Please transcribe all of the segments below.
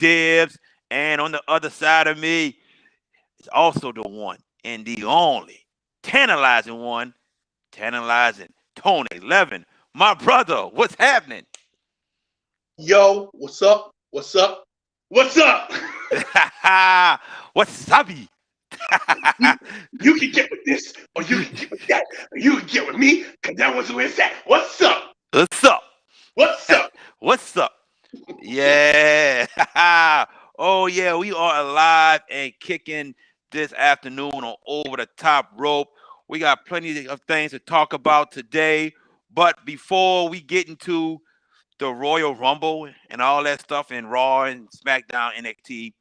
Dibs. And on the other side of me is also the one and the only tantalizing one, tantalizing Tony 11. My brother, what's happening? Yo, what's up? What's up? What's up? Wasabi. You can get with this, or you can get with that, or you can get with me, because that was where it's at. What's up? What's up? What's up? What's up? Yeah. Oh, yeah, we are alive and kicking this afternoon on Over the Top Rope. We got plenty of things to talk about today. But before we get into the Royal Rumble and all that stuff in Raw and SmackDown NXT,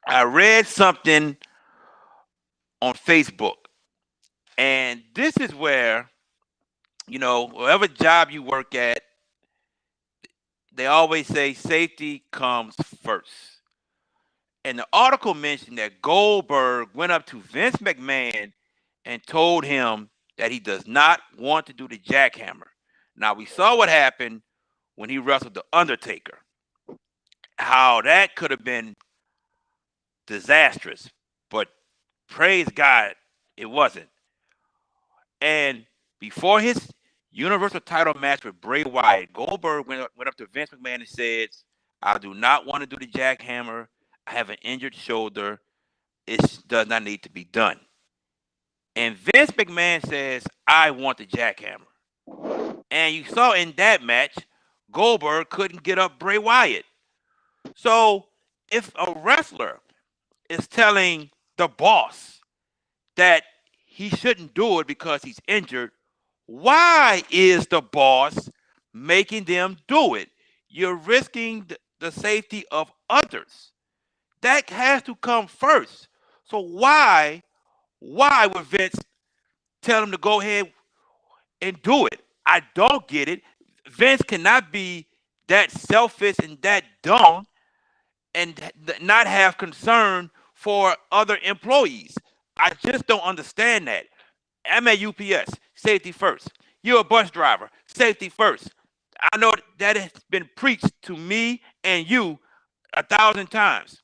I read something on Facebook. And this is where, whatever job you work at, they always say safety comes first. And the article mentioned that Goldberg went up to Vince McMahon and told him that he does not want to do the jackhammer. Now, we saw what happened when he wrestled The Undertaker, how that could have been disastrous, but praise God, it wasn't. And before his Universal title match with Bray Wyatt, Goldberg went up to Vince McMahon and said, I do not want to do the jackhammer. I have an injured shoulder. It does not need to be done. And Vince McMahon says, I want the jackhammer. And you saw in that match, Goldberg couldn't get up Bray Wyatt. So if a wrestler is telling the boss that he shouldn't do it because he's injured, why is the boss making them do it? You're risking the safety of others. That has to come first. So why would Vince tell him to go ahead and do it? I don't get it. Vince cannot be that selfish and that dumb and not have concern for other employees. I just don't understand that. I'm at UPS, safety first. You're a bus driver, safety first. I know that has been preached to me and you 1,000 times.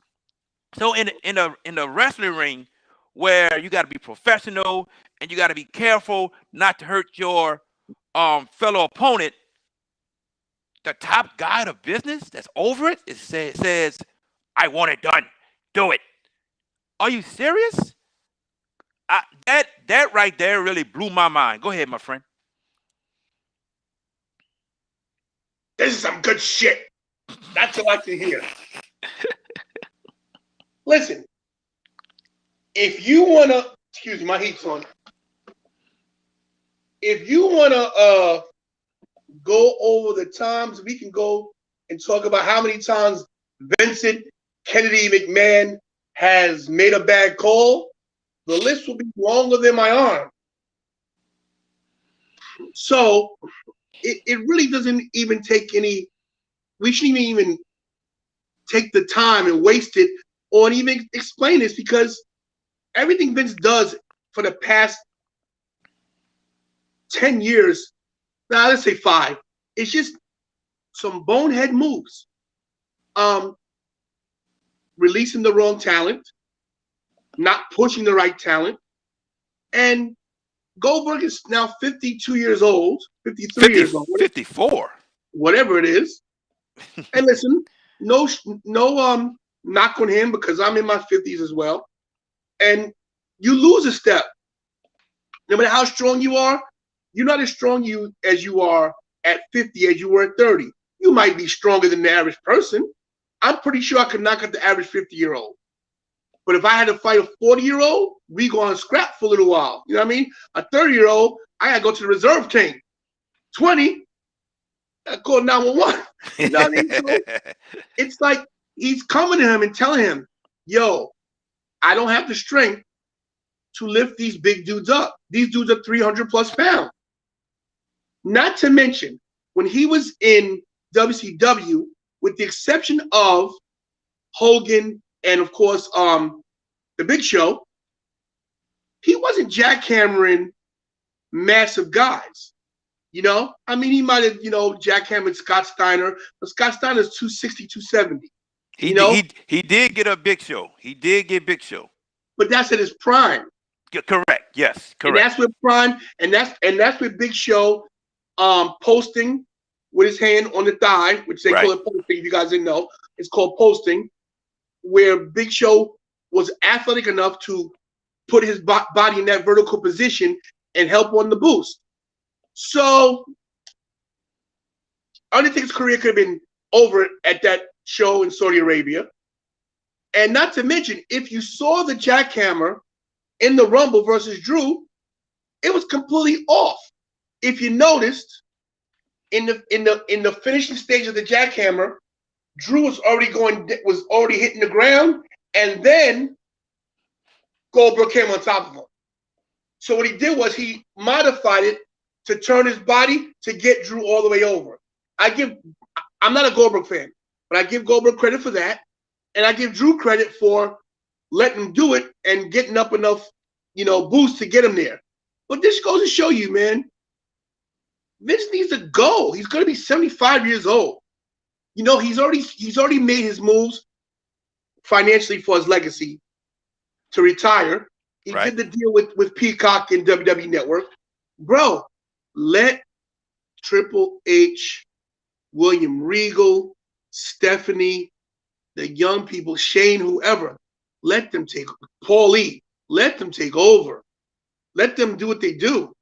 So in the wrestling ring, where you got to be professional and you got to be careful not to hurt your fellow opponent, the top guy of business that's over it, says, I want it done. Do it. Are you serious? That right there really blew my mind. Go ahead, my friend. This is some good shit. That's what I like to hear. Listen, if you want to, excuse me, my heat's on. If you want to go over the times, we can go and talk about how many times Vincent Kennedy McMahon has made a bad call. The list will be longer than my arm. So it really doesn't even take any, we shouldn't even take the time and waste it on even explain this, because everything Vince does for the past 10 years, now let's say 5, it's just some bonehead moves. Releasing the wrong talent, not pushing the right talent. And Goldberg is now 52 years old, 53 years old. 54. Whatever it is. And listen, no knock on him, because I'm in my 50s as well. And you lose a step. No matter how strong you are, you're not as strong as you are at 50 as you were at 30. You might be stronger than the average person. I'm pretty sure I could knock out the average 50-year-old. But if I had to fight a 40-year-old, we go on scrap for a little while. You know what I mean? A 30-year-old, I got to go to the reserve team. 20, I call 911. You know what I mean? So it's like he's coming to him and telling him, yo, I don't have the strength to lift these big dudes up. These dudes are 300 plus pounds. Not to mention, when he was in WCW, with the exception of Hogan and, of course, the Big Show, he wasn't jackhammering massive guys. You know? I mean, he might have, jackhammered Scott Steiner, but Scott Steiner's 260, 270. You know, He did get a Big Show. He did get Big Show. but that's at his prime. Correct. Yes. Correct. And that's with prime, and that's with Big Show posting with his hand on the thigh, which they call it posting. If you guys didn't know, it's called posting, where Big Show was athletic enough to put his body in that vertical position and help on the boost. So Undertaker's career could have been over at that show in Saudi Arabia. And not to mention, if you saw the jackhammer in the Rumble versus Drew, it was completely off. If you noticed, in the finishing stage of the jackhammer, Drew was already hitting the ground, and then Goldberg came on top of him. So what he did was he modified it to turn his body to get Drew all the way over. I'm not a Goldberg fan, but I give Goldberg credit for that, and I give Drew credit for letting him do it and getting up enough, boost to get him there. But this goes to show you, man, Vince needs to go. He's going to be 75 years old. He's already made his moves financially for his legacy to retire. He did the deal with Peacock and WWE Network. Bro, let Triple H, William Regal, Stephanie, the young people, Shane, whoever, let them take Paul Lee, let them take over. Let them do what they do.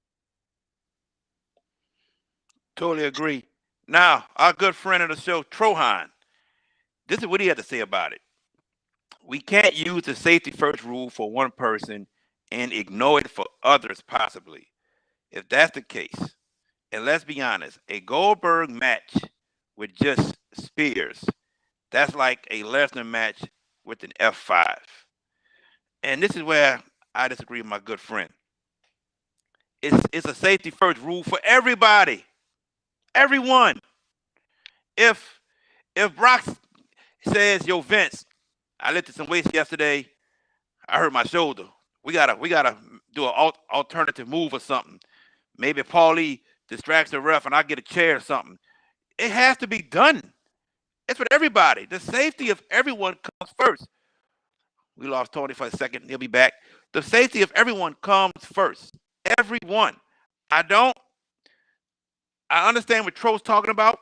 Totally agree. Now, our good friend of the show, Trohan, this is what he had to say about it. We can't use the safety first rule for one person and ignore it for others, possibly. If that's the case, and let's be honest, a Goldberg match with just spears, that's like a Lesnar match with an F5. And this is where I disagree with my good friend. It's a safety first rule for everybody. Everyone. If Brock says, yo, Vince, I lifted some weights yesterday, I hurt my shoulder. We gotta do an alternative move or something. Maybe Paulie distracts the ref and I get a chair or something. It has to be done. It's for everybody. The safety of everyone comes first. We lost Tony for a second. He'll be back. The safety of everyone comes first. Everyone. I understand what Tro's talking about,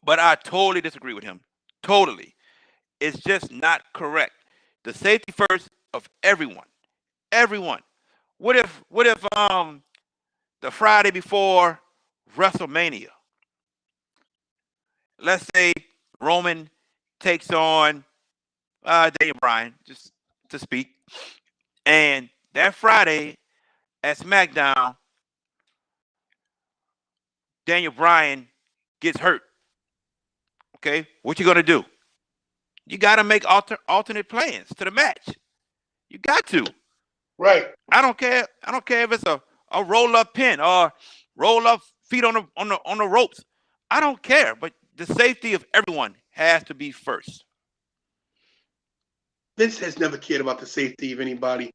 but I totally disagree with him. Totally. It's just not correct. The safety first of everyone. Everyone. What if the Friday before WrestleMania, let's say Roman takes on Daniel Bryan, just to speak, and that Friday at SmackDown, Daniel Bryan gets hurt. Okay, what you gonna do? You got to make alternate plans to the match. You got to. Right. I don't care if it's a roll up pin or roll up feet on the ropes. I don't care, but the safety of everyone has to be first. Vince has never cared about the safety of anybody.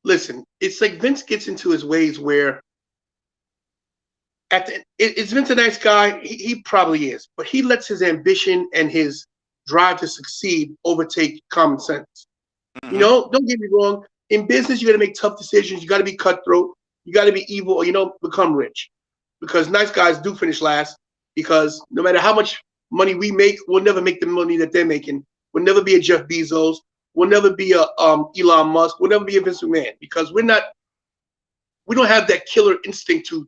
Listen, it's like Vince gets into his ways where is Vince a nice guy? He probably is, but he lets his ambition and his drive to succeed overtake common sense. Mm-hmm. Don't get me wrong. In business, you got to make tough decisions. You got to be cutthroat. You got to be evil, or become rich. Because nice guys do finish last. Because no matter how much money we make, we'll never make the money that they're making. We'll never be a Jeff Bezos. We'll never be a Elon Musk. We'll never be a Vince McMahon. Because we don't have that killer instinct to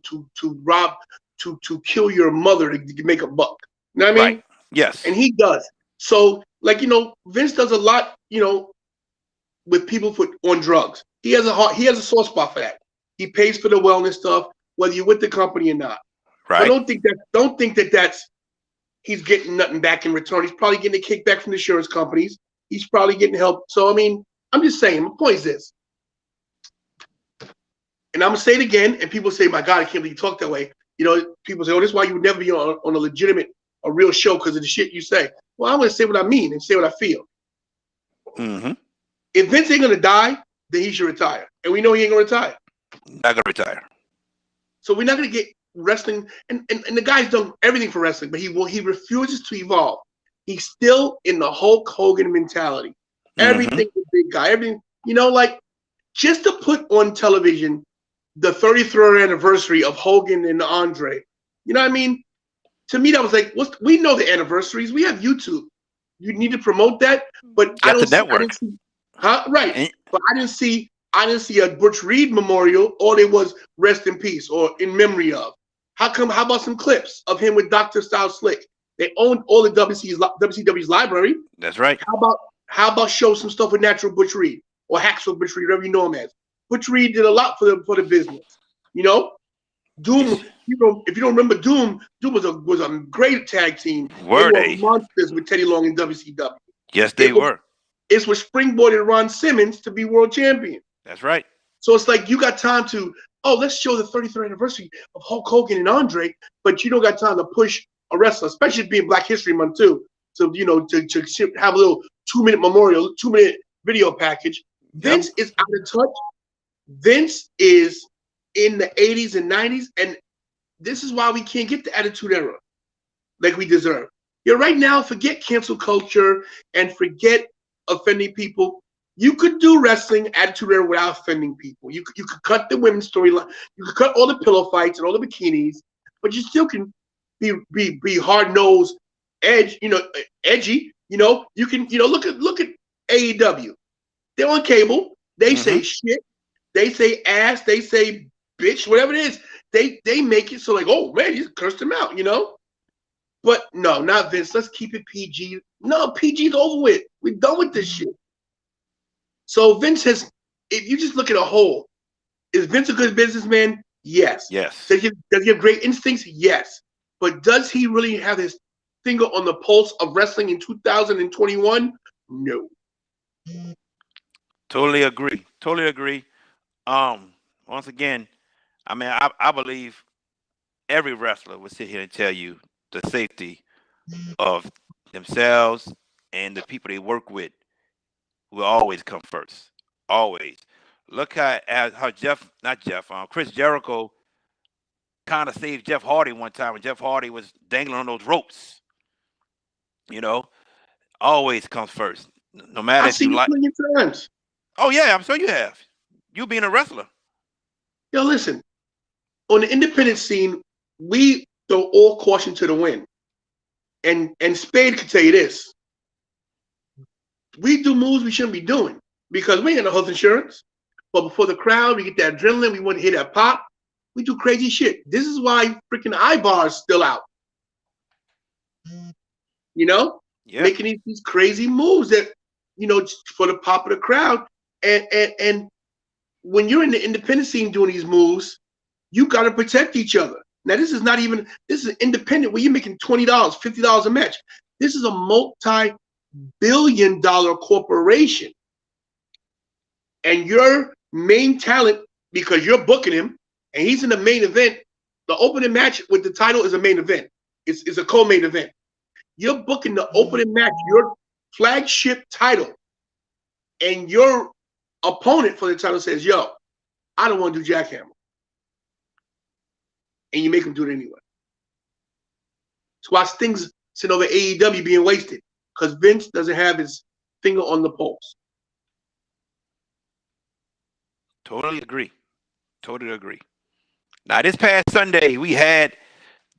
rob, to kill your mother to make a buck. You know what I mean? Right. Yes. And he does. So, Vince does a lot, with people on drugs. He has a soft spot for that. He pays for the wellness stuff, whether you're with the company or not. Right. So don't think that that's he's getting nothing back in return. He's probably getting a kickback from the insurance companies. He's probably getting help. So I'm just saying, my point is this. And I'm gonna say it again, and people say, my God, I can't believe you talk that way. People say, oh, this is why you would never be on a legitimate, a real show because of the shit you say. Well, I'm gonna say what I mean and say what I feel. Mm-hmm. If Vince ain't gonna die, then he should retire. And we know he ain't gonna retire. Not gonna retire. So we're not gonna get wrestling, and the guy's done everything for wrestling, but he refuses to evolve. he's still in the Hulk Hogan mentality. Everything's a big guy. Everything, like just to put on television the 33rd anniversary of Hogan and Andre. You know what I mean? To me, that was like, we know the anniversaries. We have YouTube. You need to promote that, but I didn't see, right? And, but I didn't see a Butch Reed memorial. All it was rest in peace or in memory of. How about some clips of him with Dr. Style Slick? They owned all the WCW's library. That's right. How about show some stuff with Natural Butch Reed or Hacksaw Butch Reed, whatever you know him as? Butch Reed did a lot for the business. Doom. If you don't remember Doom was a great tag team. They were monsters with Teddy Long and WCW. Yes, they were. It's what springboarded Ron Simmons to be world champion. That's right. So it's like you got time to, let's show the 33rd anniversary of Hulk Hogan and Andre, but you don't got time to push a wrestler, especially being Black History Month too. So to have a little 2-minute memorial, 2-minute video package. Vince is out of touch. Vince is in the 80s and 90s, and this is why we can't get the Attitude Era like we deserve. Right now, forget cancel culture and forget offending people. You could do wrestling Attitude Era without offending people. You could cut the women's storyline. You could cut all the pillow fights and all the bikinis, but you still can be hard nosed, edgy. You can look at AEW. They're on cable. They say shit. They say ass. They say bitch. Whatever it is, they make it so like, oh man, you cursed him out. But no, not Vince. Let's keep it PG. No, PG's over with. We're done with this shit. So Vince has, if you just look at a whole, is Vince a good businessman? Yes. Yes. Does he have great instincts? Yes. But does he really have his finger on the pulse of wrestling in 2021? No. Totally agree. Once again, I mean, I believe every wrestler would sit here and tell you the safety of themselves and the people they work with will always come first. Always. Look at how Chris Jericho kind of saved Jeff Hardy one time when Jeff Hardy was dangling on those ropes. Always comes first. No matter if you like. Times. Oh yeah, I'm sure you have. You being a wrestler. Yo, listen. On the independent scene, we throw all caution to the wind. And Spade could tell you this. We do moves we shouldn't be doing because we ain't got no health insurance. But before the crowd, we get that adrenaline. We want to hear that pop. We do crazy shit. This is why freaking Ibar's still out. Making these crazy moves that, for the pop of the crowd. And when you're in the independent scene doing these moves, you got to protect each other. Now, this is independent where you're making $20, $50 a match. This is a multi-billion-dollar corporation. And your main talent, because you're booking him, and he's in the main event, the opening match with the title is a main event. It's a co-main event. You're booking the opening match, your flagship title, and your opponent for the title says, yo, I don't want to do jackhammer. And you make him do it anyway. That's why things sit over AEW being wasted, because Vince doesn't have his finger on the pulse. Totally agree. Now, this past Sunday, we had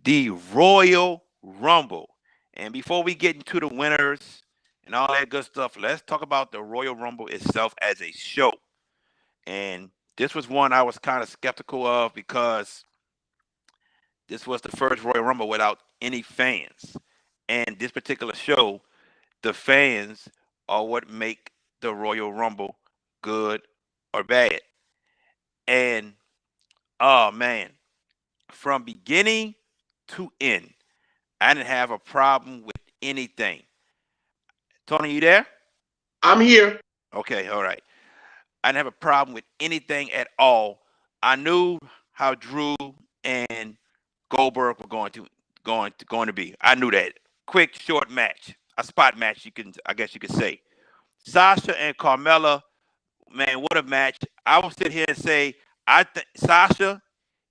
the Royal Rumble. And before we get into the winners and all that good stuff, let's talk about the Royal Rumble itself as a show. And this was one I was kind of skeptical of because this was the first Royal Rumble without any fans. And this particular show, the fans are what make the Royal Rumble good or bad. And, oh, man, from beginning to end, I didn't have a problem with anything. Tony, you there? I'm here. Okay, all right. I didn't have a problem with anything at all. I knew how Drew and Goldberg were going to be. I knew that. Quick, short match, a spot match. I guess you could say. Sasha and Carmella, man, what a match! I will sit here and say I think Sasha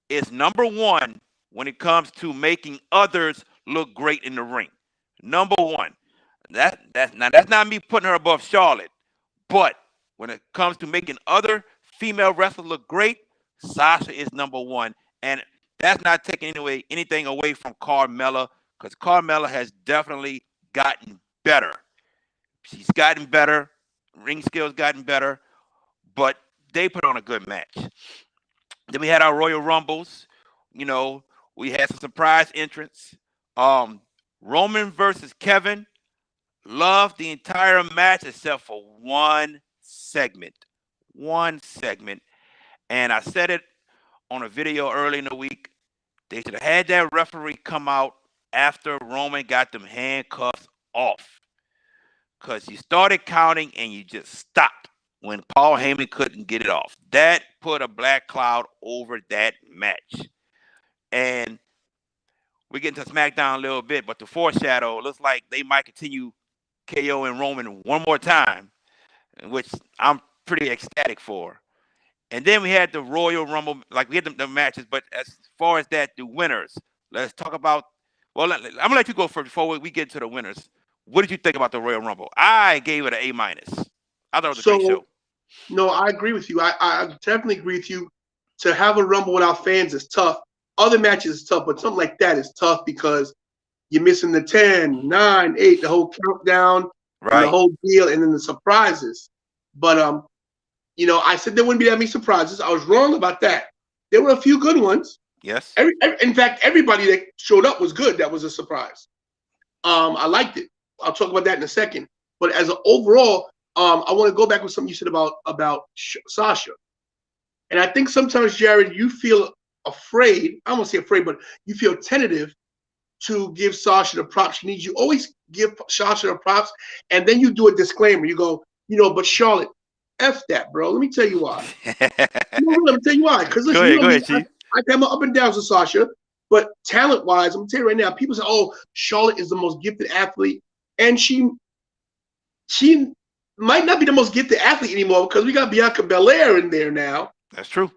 is number one when it comes to making others look great in the ring. Number one. that's not me putting her above Charlotte, but when it comes to making other female wrestlers look great, Sasha is number one, and that's not taking anything away from Carmella, because Carmella has definitely gotten better. She's gotten better, ring skills gotten better, but they put on a good match. Then we had our Royal Rumbles. You know, we had some surprise entrants. Um, Roman versus Kevin. Loved the entire match except for one segment. One segment. And I said it on a video early in the week. They should have had that referee come out after Roman got them handcuffs off. Because you started counting and you just stopped when Paul Heyman couldn't get it off. That put a black cloud over that match. And we get into SmackDown a little bit, but the foreshadow looks like they might continue KO and Roman one more time, which I'm pretty ecstatic for. And then we had the Royal Rumble, like we had the matches, but as far as that, the winners, let's talk about, well, I'm going to let you go first before we get to the winners. What did you think about the Royal Rumble? I gave it an A-. I thought it was a great show. No, I agree with you. I definitely agree with you. To have a Rumble without fans is tough. Other matches is tough, but something like that is tough because you're missing the 10, 9, 8, the whole countdown, right, and the whole deal, and then the surprises. But I said there wouldn't be that many surprises. I was wrong about that. There were a few good ones. Yes. In fact, everybody that showed up was good. That was a surprise. I liked it. I'll talk about that in a second. But as an overall, I want to go back with something you said about Sasha. And I think sometimes, Jared, you feel afraid. I won't say afraid, but you feel tentative to give Sasha the props she needs. You always give Sasha the props, and then you do a disclaimer. You go, but Charlotte, F that, bro. Let me tell you why. Let me tell you why. Because go ahead, Chief. I have my up and downs with Sasha, but talent-wise, I'm going to tell you right now, people say, oh, Charlotte is the most gifted athlete. And she might not be the most gifted athlete anymore because we got Bianca Belair in there now. That's true.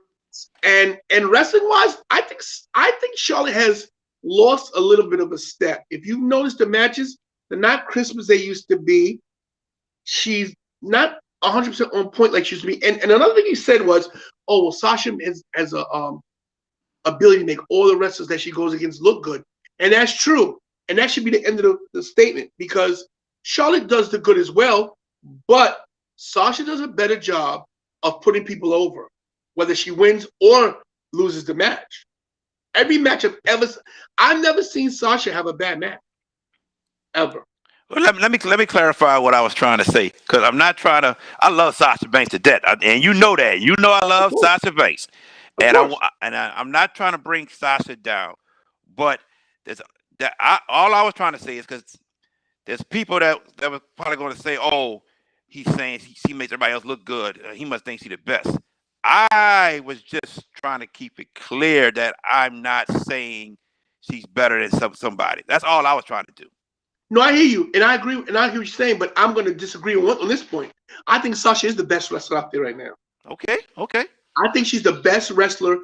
And wrestling-wise, I think Charlotte has lost a little bit of a step. If you've noticed the matches, they're not crisp as they used to be. She's not 100% on point like she used to be. And another thing he said was, oh, well, Sasha has a ability to make all the wrestlers that she goes against look good. And that's true. And that should be the end of the statement because Charlotte does the good as well, but Sasha does a better job of putting people over, whether she wins or loses the match. Every match I've never seen Sasha have a bad match, ever. Well, let me clarify what I was trying to say because I'm not trying to. I love Sasha Banks to death, and you know that. You know I love Sasha Banks, and I'm not trying to bring Sasha down, but all I was trying to say is because there's people that were probably going to say, "Oh, he's saying she makes everybody else look good. He must think she's the best." I was just trying to keep it clear that I'm not saying she's better than somebody. That's all I was trying to do. No, I hear you, and I agree, and I hear what you're saying, but I'm going to disagree on this point. I think Sasha is the best wrestler out there right now. Okay. I think she's the best wrestler,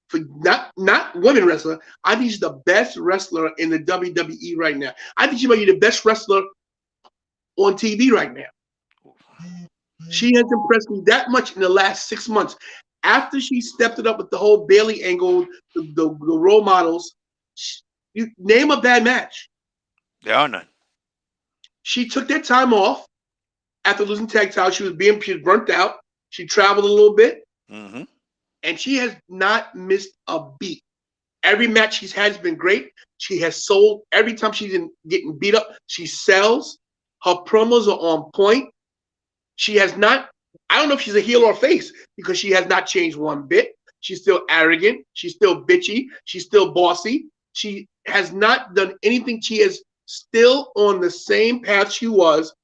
for not women wrestler. I think she's the best wrestler in the WWE right now. I think she might be the best wrestler on TV right now. She has impressed me that much in the last 6 months. After she stepped it up with the whole Bayley angle, the role models, you name a bad match. There are none. She took that time off after losing tag titles. She was burnt out. She traveled a little bit. Mm-hmm. And she has not missed a beat. Every match she's had has been great. She has sold. Every time she's getting beat up, she sells. Her promos are on point. She has not, I don't know if she's a heel or a face because she has not changed one bit. She's still arrogant. She's still bitchy. She's still bossy. She has not done anything. She is still on the same path she was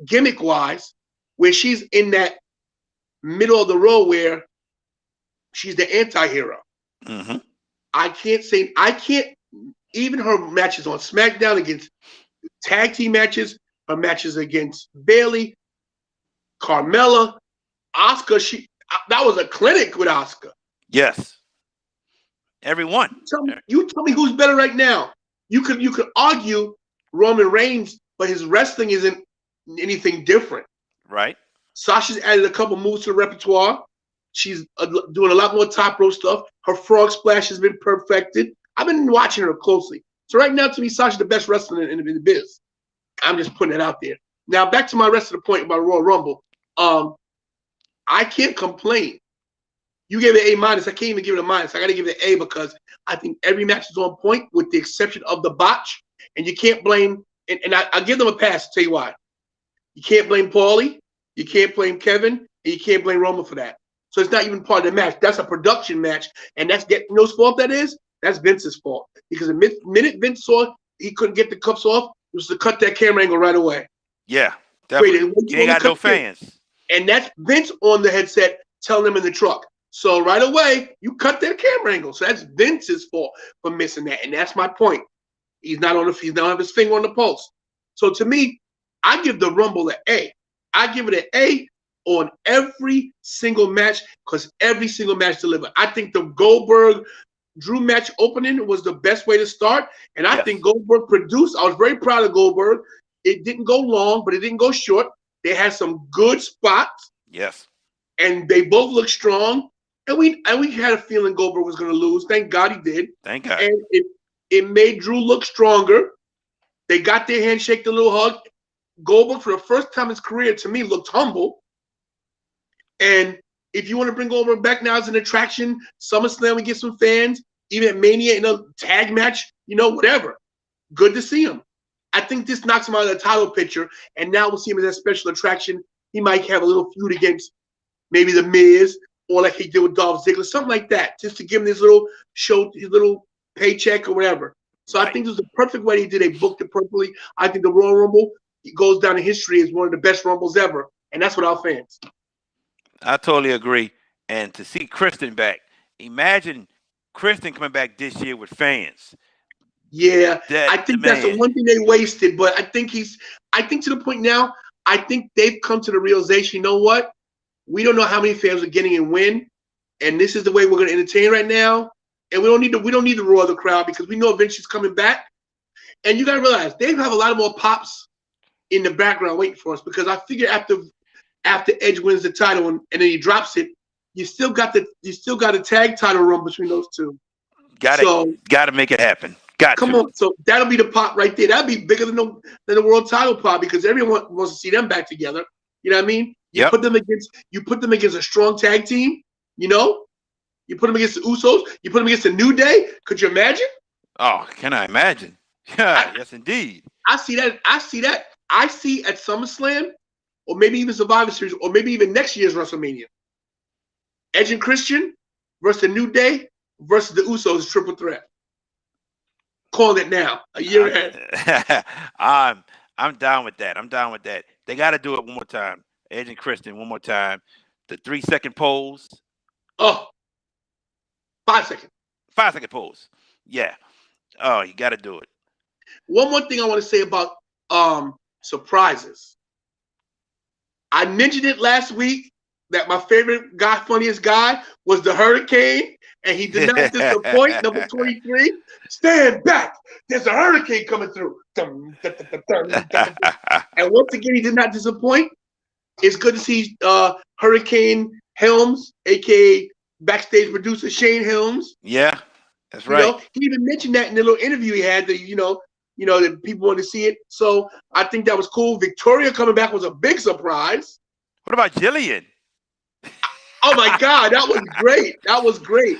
gimmick-wise, where she's in that middle of the road where she's the anti-hero. Mm-hmm. I can't, even her matches on SmackDown against tag team matches, her matches against Bayley, Carmella, Asuka, that was a clinic with Asuka. Yes. Everyone. You tell me who's better right now. You could argue Roman Reigns but his wrestling isn't anything different. Right. Sasha's added a couple moves to the repertoire. She's doing a lot more top rope stuff. Her frog splash has been perfected. I've been watching her closely. So right now, to me, Sasha's the best wrestler in the biz. I'm just putting it out there. Now, back to my rest of the point about Royal Rumble. I can't complain. You gave it A-. I can't even give it a minus. I got to give it an A because I think every match is on point with the exception of the botch. And you can't blame, and I give them a pass to tell you why. You can't blame Paulie, you can't blame Kevin, and you can't blame Roman for that. So it's not even part of the match. That's a production match. And that's you know whose fault that is? That's Vince's fault. Because the minute Vince saw he couldn't get the cups off, it was to cut that camera angle right away. Yeah, definitely. You ain't got no fans. And that's Vince on the headset telling them in the truck. So right away, you cut that camera angle. So that's Vince's fault for missing that. And that's my point. He's not have his finger on the pulse. So to me, I give the Rumble an A. I give it an A on every single match because every single match delivered. I think the Goldberg-Drew match opening was the best way to start. And I think Goldberg produced. I was very proud of Goldberg. It didn't go long, but it didn't go short. They had some good spots. Yes. And they both looked strong. And we had a feeling Goldberg was going to lose. Thank God he did. Thank God. And it made Drew look stronger. They got their handshake, the little hug. Goldberg, for the first time in his career, to me, looked humble. And if you want to bring Goldberg back now as an attraction, SummerSlam, we get some fans. Even at Mania in a tag match, whatever. Good to see him. I think this knocks him out of the title picture, and now we'll see him as a special attraction. He might have a little feud against maybe The Miz, or like he did with Dolph Ziggler, something like that, just to give him this little show, his little paycheck or whatever. So I think this is the perfect way he did. They booked it perfectly. I think the Royal Rumble goes down in history as one of the best Rumbles ever, and that's what our fans. I totally agree. And to see Kristen back, imagine Kristen coming back this year with fans. Yeah, I think that's the one thing they wasted. But I think to the point now, I think they've come to the realization, you know what? We don't know how many fans are getting and when, and this is the way we're going to entertain right now. And we don't need to roar the crowd because we know Vince is coming back. And you got to realize they have a lot of more pops in the background waiting for us because I figure after Edge wins the title and then he drops it, you still got a tag title run between those two. Got to make it happen. Come on, so that'll be the pop right there. That'll be bigger than the world title pop because everyone wants to see them back together. You know what I mean? You put them against a strong tag team. You put them against the Usos. You put them against the New Day. Could you imagine? Oh, can I imagine? Yeah, yes, indeed. I see that. I see at SummerSlam, or maybe even Survivor Series, or maybe even next year's WrestleMania. Edge and Christian versus the New Day versus the Usos triple threat. Calling it now, a year ahead. I'm down with that. They got to do it one more time. Edge and Christian, one more time. The 3-second pose. Oh, 5 second. 5-second pose. Yeah. Oh, you got to do it. One more thing I want to say about surprises. I mentioned it last week that my favorite guy, funniest guy, was the Hurricane, and he did not disappoint. Number 23, stand back. There's a hurricane coming through. And once again, he did not disappoint. It's good to see Hurricane Helms, a.k.a. backstage producer Shane Helms. Yeah, that's right. He even mentioned that in the little interview he had that, that people wanted to see it. So I think that was cool. Victoria coming back was a big surprise. What about Jillian? Oh, my God. That was great.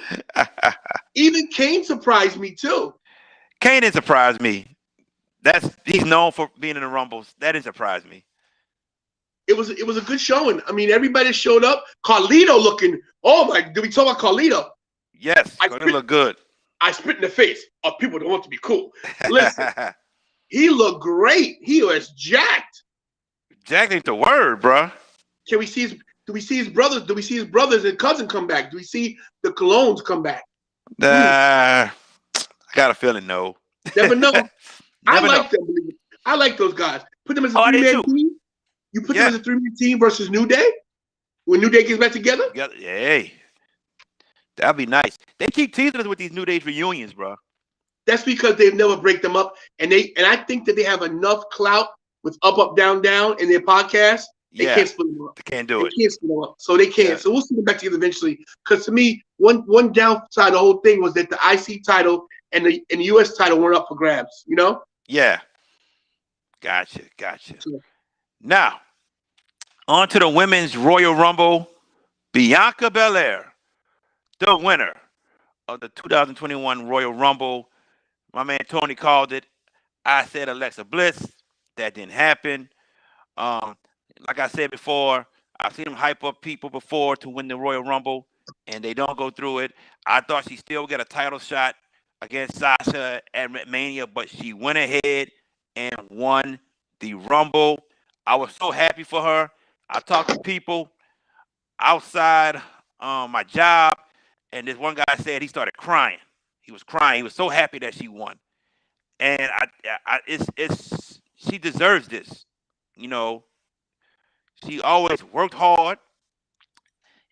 Even Kane surprised me, too. Kane didn't surprise me. He's known for being in the Rumbles. That didn't surprise me. It was a good showing. I mean, everybody showed up. Carlito looking. Oh, my. Did we talk about Carlito? Yes. Carlito looked good. I spit in the face of people that want to be cool. Listen, he looked great. He was jacked. Jacked ain't the word, bro. Do we see his brothers? Do we see his brothers and cousin come back? Do we see the Colognes come back? I got a feeling no. Never know. I like them. I like those guys. Put them as a three-man team. You put them as a three-man team versus New Day when New Day gets back together. Hey, that'd be nice. They keep teasing us with these New Day reunions, bro. That's because they've never break them up, and I think that they have enough clout with Up, Up, Down, Down in their podcast. They can't split them up. They can't do it. They can't split them up. So they can't. Yeah. So we'll see them back together eventually. Because to me, one downside of the whole thing was that the IC title and the US title weren't up for grabs, you know? Yeah. Gotcha. So, Now, on to the Women's Royal Rumble. Bianca Belair, the winner of the 2021 Royal Rumble. My man Tony called it. I said Alexa Bliss. That didn't happen. Like I said before, I've seen them hype up people before to win the Royal Rumble, and they don't go through it. I thought she still would get a title shot against Sasha at Mania, but she went ahead and won the Rumble. I was so happy for her. I talked to people outside my job, and this one guy said he started crying. He was crying. He was so happy that she won, and it's she deserves this. You know, she always worked hard.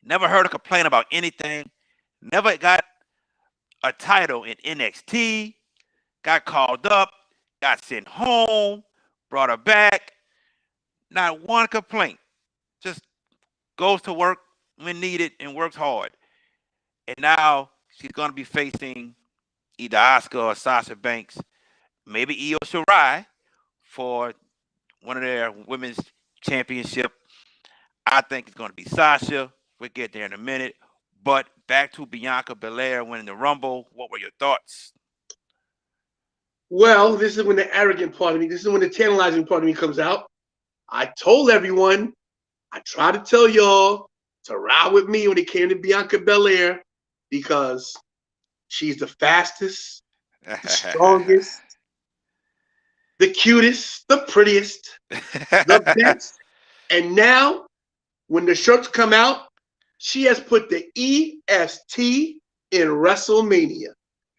Never heard her complain about anything. Never got a title in NXT. Got called up. Got sent home. Brought her back. Not one complaint. Just goes to work when needed and works hard. And now she's going to be facing either Asuka or Sasha Banks, maybe Io Shirai for one of their women's championship. I think it's going to be Sasha. We'll get there in a minute. But back to Bianca Belair winning the Rumble. What were your thoughts? well, this is when the arrogant part of me, this is when the tantalizing part of me comes out. I told everyone, I tried to tell y'all to ride with me when it came to Bianca Belair because she's the fastest, the strongest, the cutest, the prettiest, the best. And now, when the shirts come out, she has put the EST in WrestleMania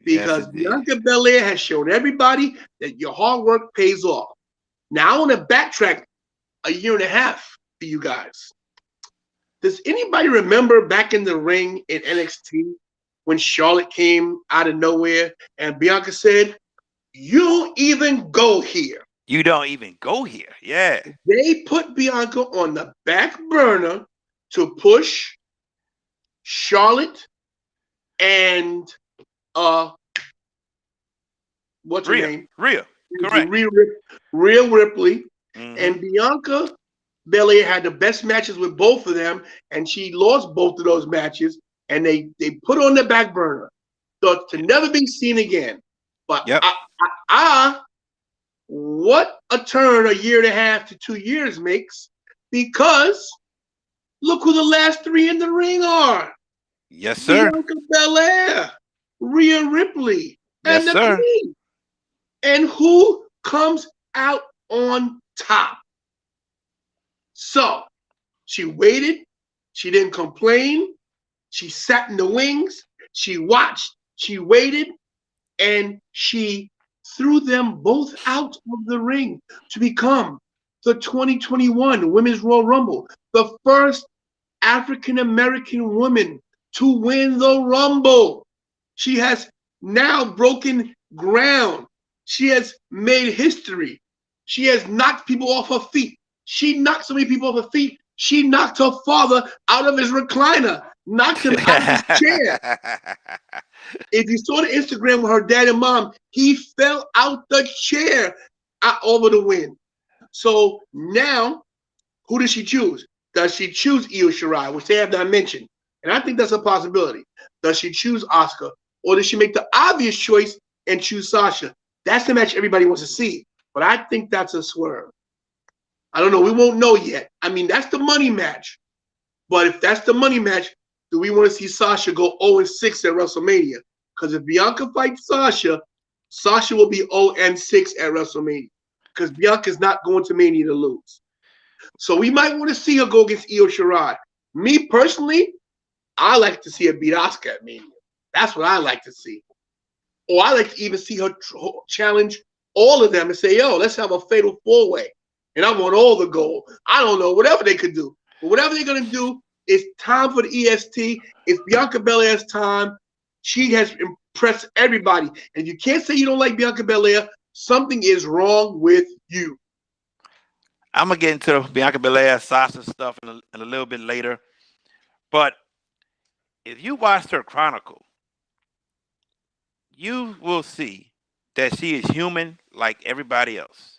because Bianca Belair has shown everybody that your hard work pays off. Now, I want to backtrack a year and a half for you guys. Does anybody remember back in the ring in NXT when Charlotte came out of nowhere and Bianca said, "You don't even go here"? You don't even go here. Yeah. They put Bianca on the back burner to push Charlotte and what's her name? Rhea. Correct. Rhea Ripley. Mm-hmm. And Bianca Belair had the best matches with both of them, and she lost both of those matches, and they put her on the back burner to never be seen again. But what a turn a year and a half to 2 years makes, because look who the last three in the ring are. Yes, sir. Bianca Belair, Rhea Ripley, and yes, the sir. Queen. And who comes out on top? So she waited. She didn't complain. She sat in the wings. She watched. She waited. And she threw them both out of the ring to become the 2021 Women's Royal Rumble, the first African-American woman to win the Rumble. She has now broken ground. She has made history. She has knocked people off her feet. She knocked so many people off her feet. She knocked her father out of his recliner, knocked him out of his chair. If you saw the Instagram with her dad and mom, he fell out the chair over the win. So now, who does she choose? Does she choose Io Shirai, which they have not mentioned? And I think that's a possibility. Does she choose Asuka? Or does she make the obvious choice and choose Sasha? That's the match everybody wants to see. But I think that's a swerve. I don't know. We won't know yet. I mean, that's the money match. But if that's the money match, do we want to see Sasha go 0-6 at WrestleMania? Because if Bianca fights Sasha, Sasha will be 0-6 at WrestleMania. Because Bianca's not going to Mania to lose. So we might want to see her go against Io Shirai. Me personally, I like to see her beat Asuka at Mania. That's what I like to see. Or I like to even see her challenge all of them and say, yo, let's have a fatal four-way. And I want all the gold. I don't know, whatever they could do. But whatever they're going to do, it's time for the EST. It's Bianca Belair's time. She has impressed everybody. And if you can't say you don't like Bianca Belair, something is wrong with you. I'm gonna get into the Bianca Belair, Sasha stuff in a little bit later. But if you watched her Chronicle, you will see that she is human like everybody else.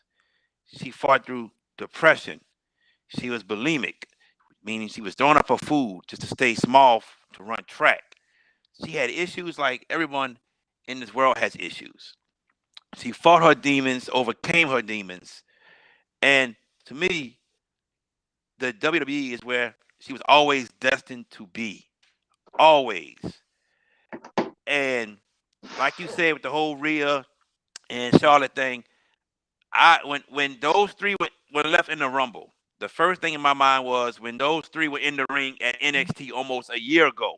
She fought through depression. She was bulimic, meaning she was throwing up her food just to stay small to run track. She had issues like everyone in this world has issues. She fought her demons, overcame her demons, and to me, the WWE is where she was always destined to be. Always. And like you said with the whole Rhea and Charlotte thing, when those three were left in the Rumble, the first thing in my mind was when those three were in the ring at NXT almost a year ago.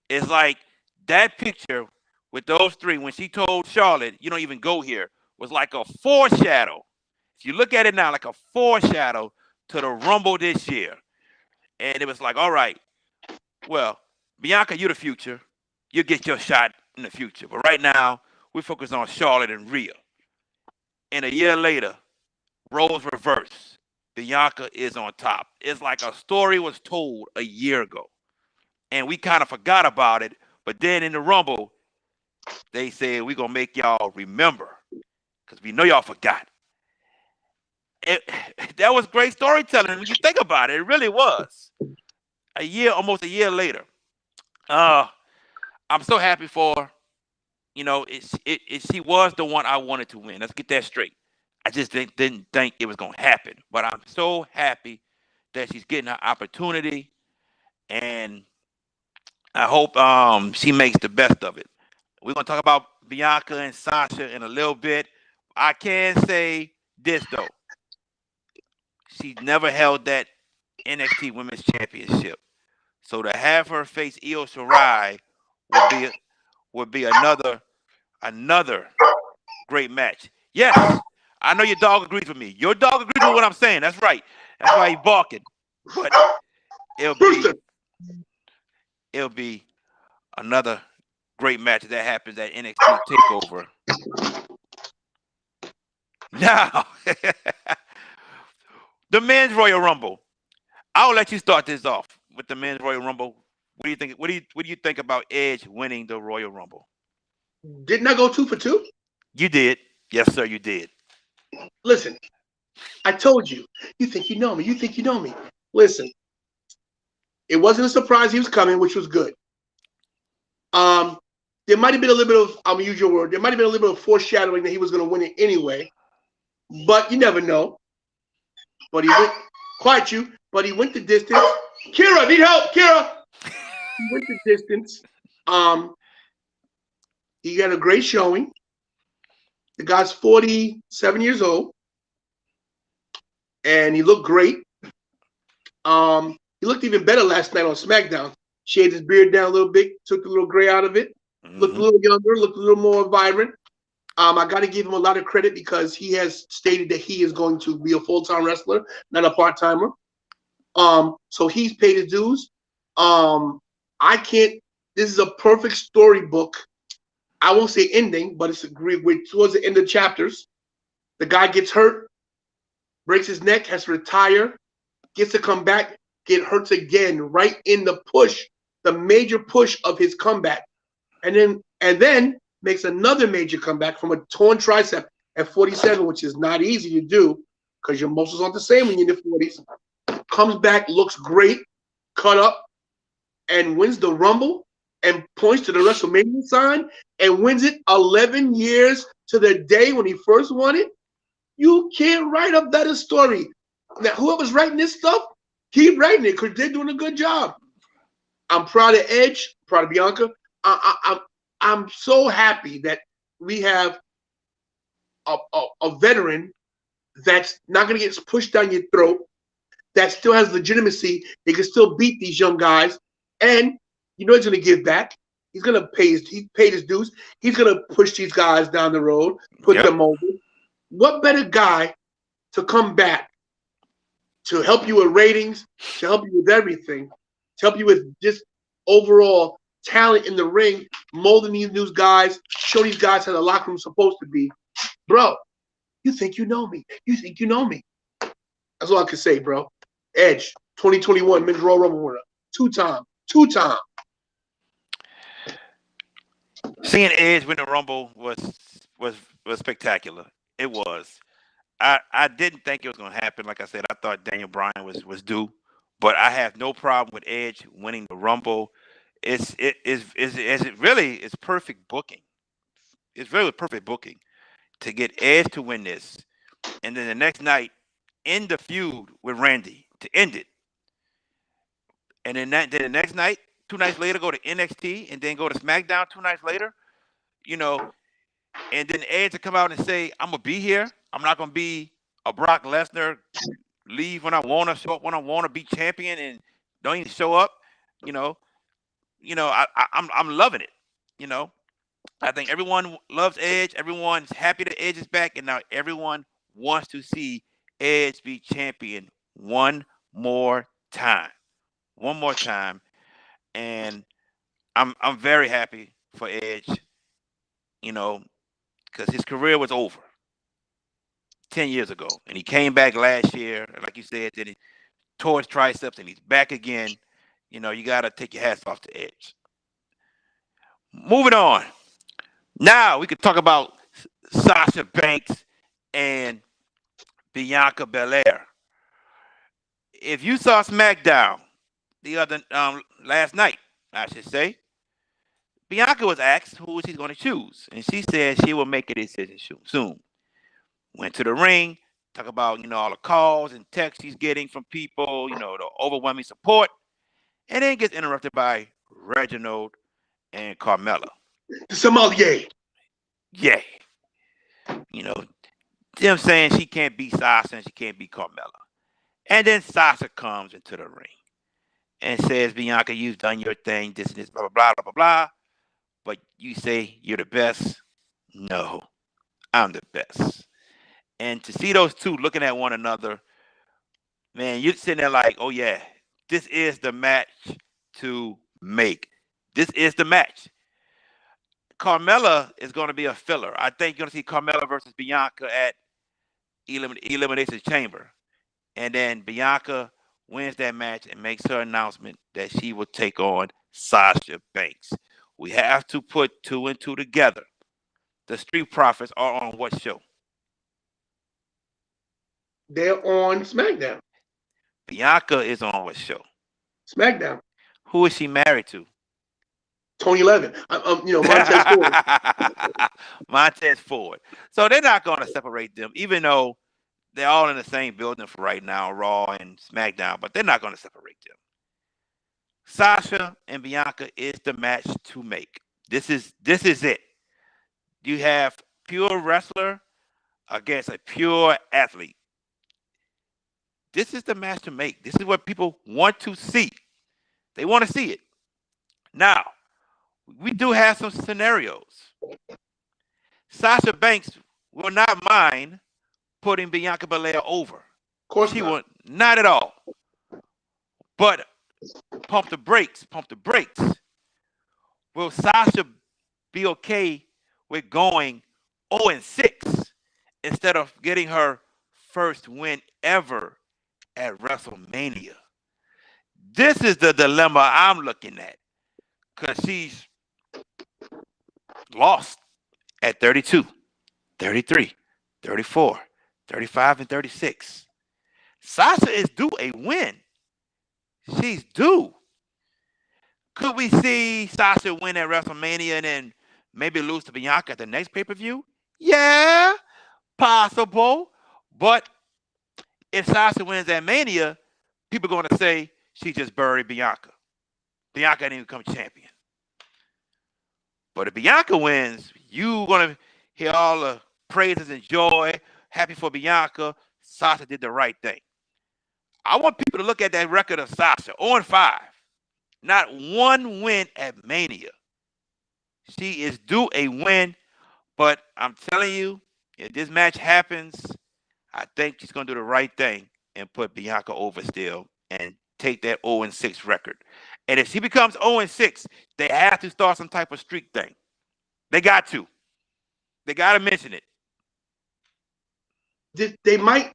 It's like that picture with those three when she told Charlotte, "You don't even go here," was like a foreshadow. If you look at it now, like a foreshadow to the Rumble this year. And it was like, all right, well, Bianca, you're the future. You'll get your shot in the future. But right now, we focus on Charlotte and Rhea. And a year later, roles reverse. Bianca is on top. It's like a story was told a year ago. And we kind of forgot about it. But then in the Rumble, they said, we're going to make y'all remember. Because we know y'all forgot. That was great storytelling when you think about it. It really was. Almost a year later. I'm so happy for her. You know, she was the one I wanted to win. Let's get that straight. I just didn't think it was going to happen. But I'm so happy that she's getting her opportunity. And I hope she makes the best of it. We're going to talk about Bianca and Sasha in a little bit. I can say this, though. She never held that NXT Women's Championship. So to have her face Io Shirai would be another great match. Yes, I know your dog agrees with me. Your dog agrees with what I'm saying. That's right. That's why he's barking. But it'll be another great match that happens at NXT Takeover. Now, the Men's Royal Rumble. I'll let you start this off with the Men's Royal Rumble. What do you think? What do you think about Edge winning the Royal Rumble? Didn't I go 2 for 2? You did. Yes, sir, you did. Listen, I told you. You think you know me. You think you know me. Listen, it wasn't a surprise he was coming, which was good. There might have been a little bit of, I'm going to use your word, there might have been a little bit of foreshadowing that he was going to win it anyway. But you never know. But he went, quiet you, but he went the distance. Kira, need help, Kira. He went the distance. He got a great showing. The guy's 47 years old. And he looked great. He looked even better last night on SmackDown. Shaved his beard down a little bit, took the little gray out of it. Looked a little younger, looked a little more vibrant. I got to give him a lot of credit because he has stated that he is going to be a full-time wrestler, not a part-timer. So he's paid his dues. This is a perfect storybook. I won't say ending, but it's towards the end of chapters. The guy gets hurt, breaks his neck, has to retire, gets to come back, get hurt again, right in the push, the major push of his comeback. And then makes another major comeback from a torn tricep at 47, which is not easy to do because your muscles aren't the same when you're in the 40s. Comes back, looks great, cut up, and wins the Rumble and points to the WrestleMania sign and wins it 11 years to the day when he first won it. You can't write a better story. Now, whoever's writing this stuff, keep writing it because they're doing a good job. I'm proud of Edge, proud of Bianca. I'm so happy that we have a veteran that's not going to get pushed down your throat, that still has legitimacy. They can still beat these young guys. And you know he's going to give back. He's going to he paid his dues. He's going to push these guys down the road, put them over. What better guy to come back to help you with ratings, to help you with everything, to help you with just overall talent in the ring, molding these new guys, show these guys how the locker room's supposed to be. Bro, you think you know me. You think you know me. That's all I can say, bro. Edge, 2021 Men's Royal Rumble winner, two-time. Seeing Edge win the Rumble was spectacular. It was. I didn't think it was going to happen. Like I said, I thought Daniel Bryan was due, but I have no problem with Edge winning the Rumble. It's perfect booking. It's really perfect booking to get Edge to win this, and then the next night end the feud with Randy to end it, and then the next night, 2 nights later, go to NXT, and then go to SmackDown 2 nights later. You know, and then Edge to come out and say, "I'm gonna be here. I'm not gonna be a Brock Lesnar, leave when I want to, show up when I want to, be champion, and don't even show up." You know, I'm loving it. You know, I think everyone loves Edge. Everyone's happy that Edge is back, and now everyone wants to see Edge be champion one more time, and I'm very happy for Edge. You know, because his career was over 10 years ago, and he came back last year, like you said, then he tore his triceps, and he's back again. You know, you got to take your hats off to Edge. Moving on. Now we can talk about Sasha Banks and Bianca Belair. If you saw SmackDown the other last night, I should say, Bianca was asked who she's going to choose, and she said she will make a decision soon. Went to the ring, talk about all the calls and texts she's getting from people, the overwhelming support, and then gets interrupted by Reginald and Carmella. The sommelier. Yeah. Them saying she can't beat Sasha and she can't beat Carmella. And then Sasha comes into the ring and says, "Bianca, you've done your thing, this and this, blah, blah, blah, blah, blah, blah. But you say you're the best. No, I'm the best." And to see those two looking at one another, man, you're sitting there like, oh, yeah, this is the match to make. This is the match. Carmella is going to be a filler. I think you're going to see Carmella versus Bianca at Elimination Chamber. And then Bianca wins that match and makes her announcement that she will take on Sasha Banks. We have to put 2 and 2 together. The Street Profits are on what show? They're on SmackDown. Bianca is on what show? SmackDown. Who is she married to? Tony Levin. Montez Ford. Montez Ford. So they're not going to separate them, even though they're all in the same building for right now, Raw and SmackDown, but they're not going to separate them. Sasha and Bianca is the match to make. This is it. You have pure wrestler against a pure athlete. This is the match to make. This is what people want to see. They want to see it. Now, we do have some scenarios. Sasha Banks will not mind putting Bianca Belair over. Of course she not. will not at all. But pump the brakes. Will Sasha be okay with going 0-6 instead of getting her first win ever at WrestleMania? This is the dilemma I'm looking at, because she's lost at 32, 33, 34, 35, and 36. Sasha is due a win. She's due. Could we see Sasha win at WrestleMania and then maybe lose to Bianca at the next pay-per-view? Yeah, possible. But if Sasha wins at Mania, people are going to say she just buried Bianca. Bianca didn't even become champion. But if Bianca wins, you're going to hear all the praises and joy. Happy for Bianca. Sasha did the right thing. I want people to look at that record of Sasha, 0-5. Not one win at Mania. She is due a win, but I'm telling you, if this match happens, I think she's going to do the right thing and put Bianca over still and take that 0-6 record. And if she becomes 0-6, they have to start some type of streak thing. They got to. They got to mention it. They might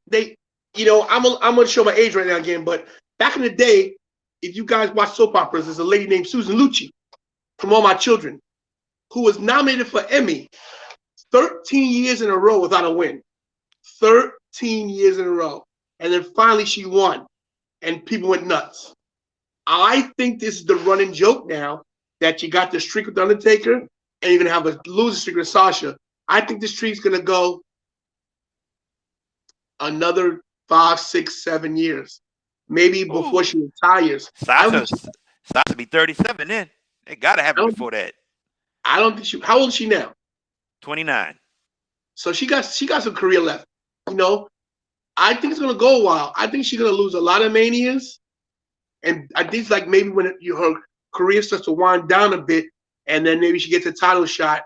I'm gonna show my age right now again, but back in the day, if you guys watch soap operas, there's a lady named Susan Lucci from All My Children, who was nominated for Emmy 13 years in a row without a win. 13 years in a row. And then finally she won, and people went nuts. I think this is the running joke now that you got the streak with Undertaker, and you're gonna have a losing streak with Sasha. I think the streak's gonna go another 5, 6, 7 years, maybe before she retires. Sasha be 37 then. They gotta have it before that. I don't think she. How old is she now? 29. So she got some career left. I think it's gonna go a while. I think she's gonna lose a lot of manias, and I think it's like maybe when her career starts to wind down a bit, and then maybe she gets a title shot,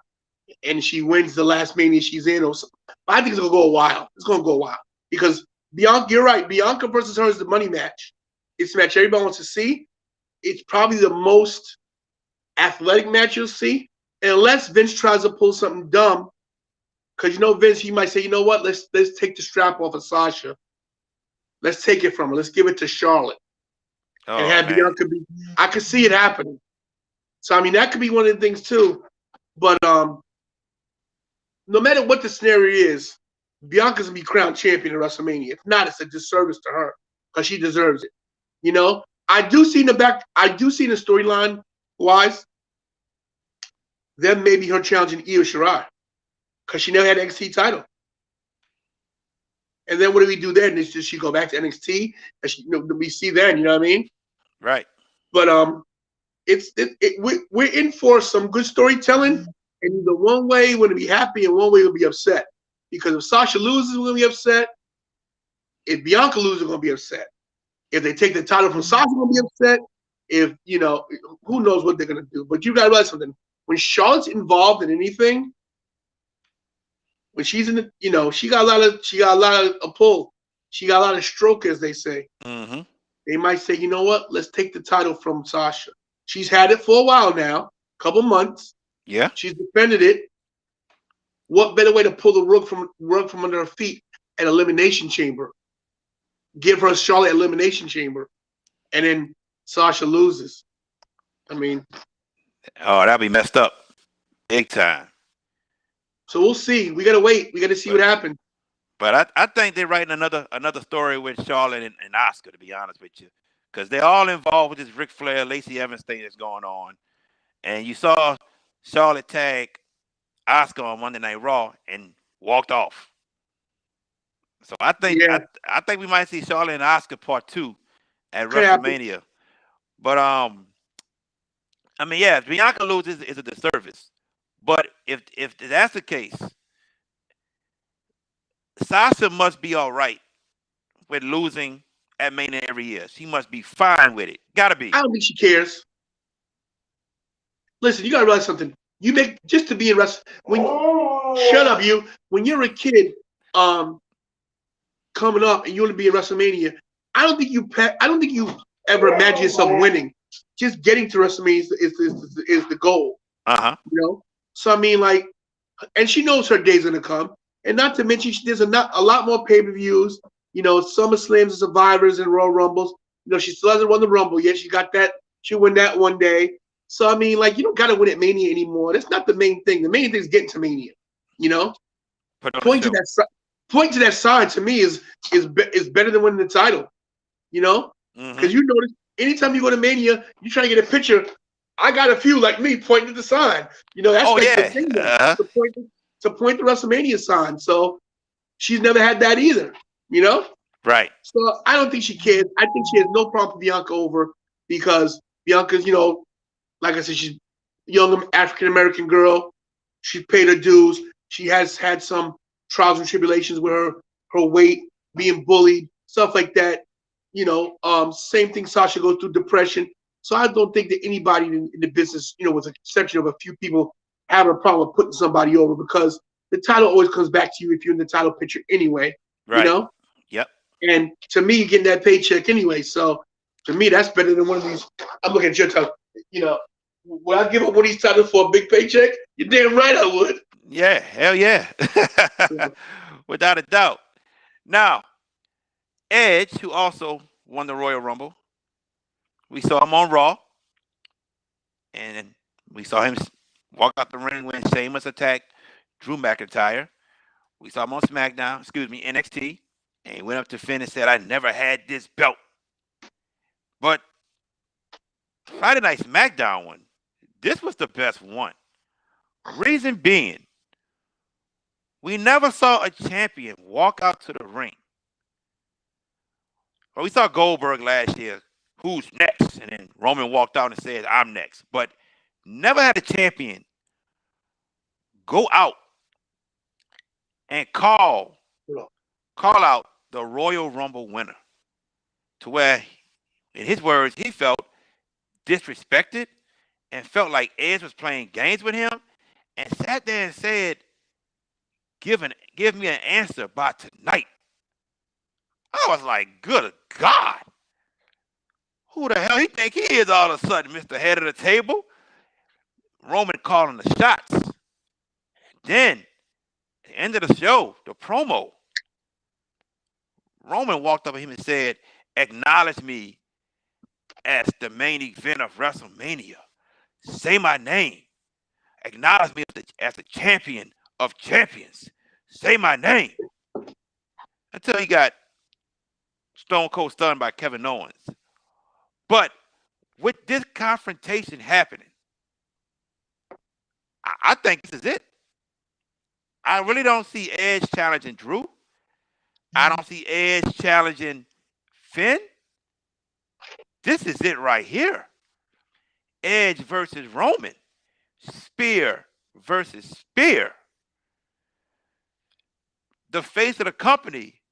and she wins the last mania she's in, or something. But I think it's gonna go a while. It's gonna go a while because Bianca, you're right. Bianca versus her is the money match. It's the match everybody wants to see. It's probably the most athletic match you'll see, unless Vince tries to pull something dumb. Because Vince, he might say, you know what? Let's take the strap off of Sasha. Let's take it from her. Let's give it to Charlotte. And have Bianca be. I could see it happening. So that could be one of the things too. But no matter what the scenario is, Bianca's gonna be crowned champion at WrestleMania. If not, it's a disservice to her because she deserves it. I do see in the storyline wise, then maybe her challenging Io Shirai. Because she never had an NXT title. And then what do we do then? Does she go back to NXT? We see then, you know what I mean? Right. But we're in for some good storytelling. And either one way we're going to be happy and one way we'll be upset. Because if Sasha loses, we're going to be upset. If Bianca loses, we're going to be upset. If they take the title from Sasha, we're going to be upset. If, who knows what they're going to do. But you got to realize something. When Charlotte's involved in anything, when she's in the, she got a lot of a pull. She got a lot of stroke, as they say. Mm-hmm. They might say, you know what? Let's take the title from Sasha. She's had it for a while now, a couple months. Yeah. She's defended it. What better way to pull the rug from under her feet? An elimination chamber. Give her Charlotte elimination chamber, and then Sasha loses. Oh, that'd be messed up, big time. So we'll see. We gotta wait. We gotta see what happens. But I think they're writing another story with Charlotte and Asuka, to be honest with you, because they're all involved with this Ric Flair, Lacey Evans thing that's going on. And you saw Charlotte tag Asuka on Monday Night Raw and walked off. So I think I think we might see Charlotte and Asuka part 2 at WrestleMania. But if Bianca loses, it's a disservice. But if that's the case, Sasha must be all right with losing at Mania every year. She must be fine with it. Gotta be. I don't think she cares. Listen, you gotta realize something. You make just to be in wrestling. Shut up, you. When you're a kid, coming up and you want to be in WrestleMania, I don't think you ever imagine yourself winning. Just getting to WrestleMania is the goal. So and she knows her day's gonna come. And not to mention, there's a lot more pay-per-views. SummerSlams and Survivors and Royal Rumbles. She still hasn't won the Rumble yet. She got that. She'll win that one day. So you don't gotta win at Mania anymore. That's not the main thing. The main thing is getting to Mania. Point to that sign to me is better than winning the title. Because you notice anytime you go to Mania, you try to get a picture. I got a few like me pointing to the sign. That's the thing to point the WrestleMania sign. So she's never had that either. Right. So I don't think she cares. I think she has no problem with Bianca over because Bianca's, like I said, she's a young African American girl. She paid her dues. She has had some trials and tribulations with her weight, being bullied, stuff like that. Same thing. Sasha goes through depression. So I don't think that anybody in the business, with the exception of a few people, have a problem with putting somebody over because the title always comes back to you if you're in the title picture anyway. Right. Yep. And to me, you're getting that paycheck anyway. So to me, that's better than one of these. I'm looking at your title. Would I give up one of these titles for a big paycheck? You're damn right I would. Yeah, hell yeah. Without a doubt. Now, Edge, who also won the Royal Rumble. We saw him on Raw, and we saw him walk out the ring when Sheamus attacked Drew McIntyre. We saw him on SmackDown, NXT, and he went up to Finn and said, "I never had this belt." But Friday Night SmackDown one, this was the best one. Reason being, we never saw a champion walk out to the ring. Well, we saw Goldberg last year, who's next? And then Roman walked out and said, "I'm next." But never had a champion go out and call out the Royal Rumble winner, to where, in his words, he felt disrespected and felt like Edge was playing games with him, and sat there and said, give me an answer by tonight. I was like, good God. Who the hell he think he is all of a sudden, Mr. Head of the Table? Roman calling the shots. Then, at the end of the show, the promo, Roman walked up to him and said, "Acknowledge me as the main event of WrestleMania. Say my name. Acknowledge me as the champion of champions. Say my name." Until he got Stone Cold stunned by Kevin Owens. But with this confrontation happening, I think this is it. I really don't see Edge challenging Drew. I don't see Edge challenging Finn. This is it right here. Edge versus Roman. Spear versus Spear. The face of the company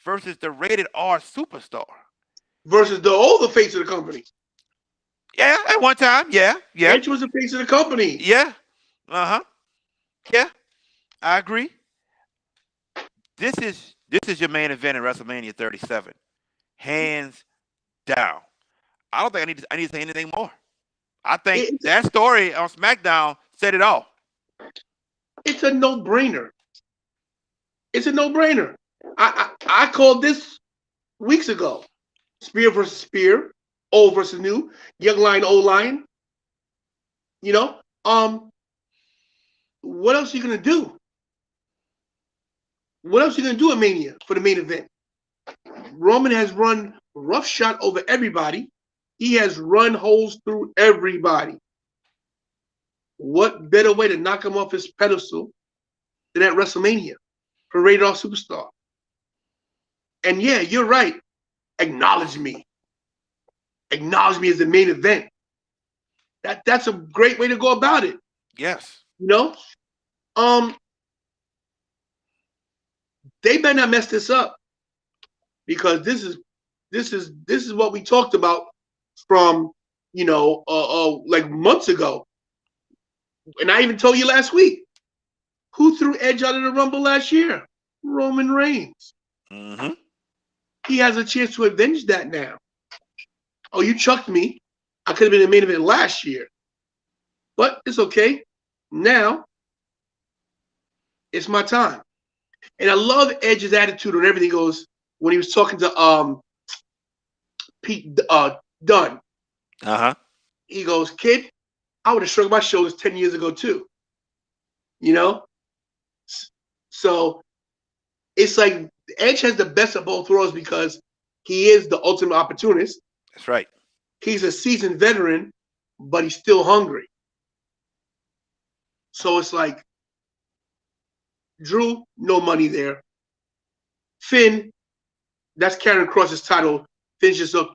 versus the rated R superstar. Versus the older face of the company. Yeah, at one time. Yeah. Edge was the face of the company. Yeah. Yeah. I agree. This is your main event in WrestleMania 37. Hands down. I don't think I need to say anything more. I think that story on SmackDown said it all. It's a no-brainer. It's a no-brainer. I called this weeks ago. Spear versus Spear, old versus new, young lion, old lion. You know, what else are you gonna do? What else are you gonna do at Mania for the main event? Roman has run roughshod over everybody. He has run holes through everybody. What better way to knock him off his pedestal than at WrestleMania for Rated R Superstar? And yeah, you're right. Acknowledge me. Acknowledge me as the main event. That's a great way to go about it. Yes. You know? They better not mess this up, because this is what we talked about from like months ago. And I even told you last week, who threw Edge out of the Rumble last year? Roman Reigns. Mm-hmm. He has a chance to avenge that now. Oh, you chucked me. I could have been in the main event last year. But it's okay. Now, it's my time. And I love Edge's attitude on everything. Goes when he was talking to Pete Dunne. Uh-huh. He goes, "Kid, I would have shrugged my shoulders 10 years ago too." You know? So it's like Edge has the best of both worlds, because he is the ultimate opportunist. That's right. He's a seasoned veteran, but he's still hungry. So it's like, Drew, no money there. Finn, that's Karen Cross's title. Finn's just a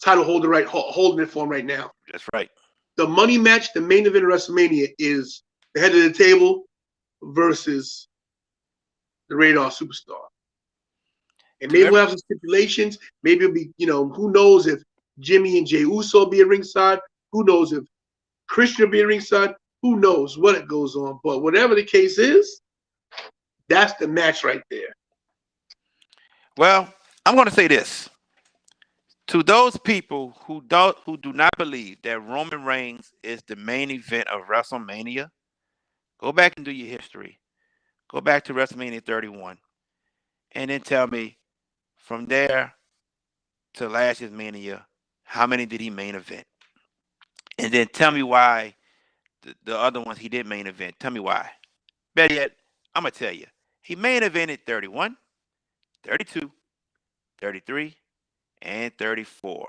title holder, right? Holding it for him right now. That's right. The money match, the main event of WrestleMania, is the head of the table versus the Rated R Superstar. And maybe we'll have some stipulations. Maybe it'll be, who knows if Jimmy and Jey Uso will be at ringside. Who knows if Christian will be at ringside. Who knows what it goes on. But whatever the case is, that's the match right there. Well, I'm going to say this. To those people who do not believe that Roman Reigns is the main event of WrestleMania, go back and do your history. Go back to WrestleMania 31. And then tell me From there to last year's Mania, how many did he main event? And then tell me why the other ones he did main event. Tell me why. Better yet, I'm going to tell you. He main evented 31, 32, 33, and 34.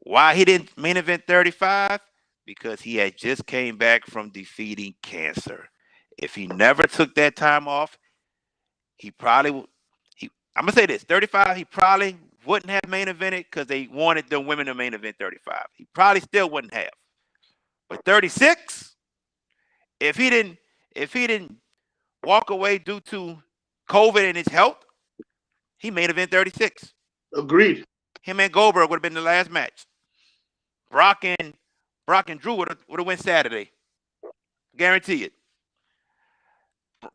Why he didn't main event 35? Because he had just came back from defeating cancer. If he never took that time off, he probably I'm gonna say this: 35. He probably wouldn't have main evented because they wanted the women to main event 35. He probably still wouldn't have. But 36, if he didn't walk away due to COVID and his health, he main event 36. Agreed. Him and Goldberg would have been the last match. Brock and Drew would have went Saturday. Guarantee it.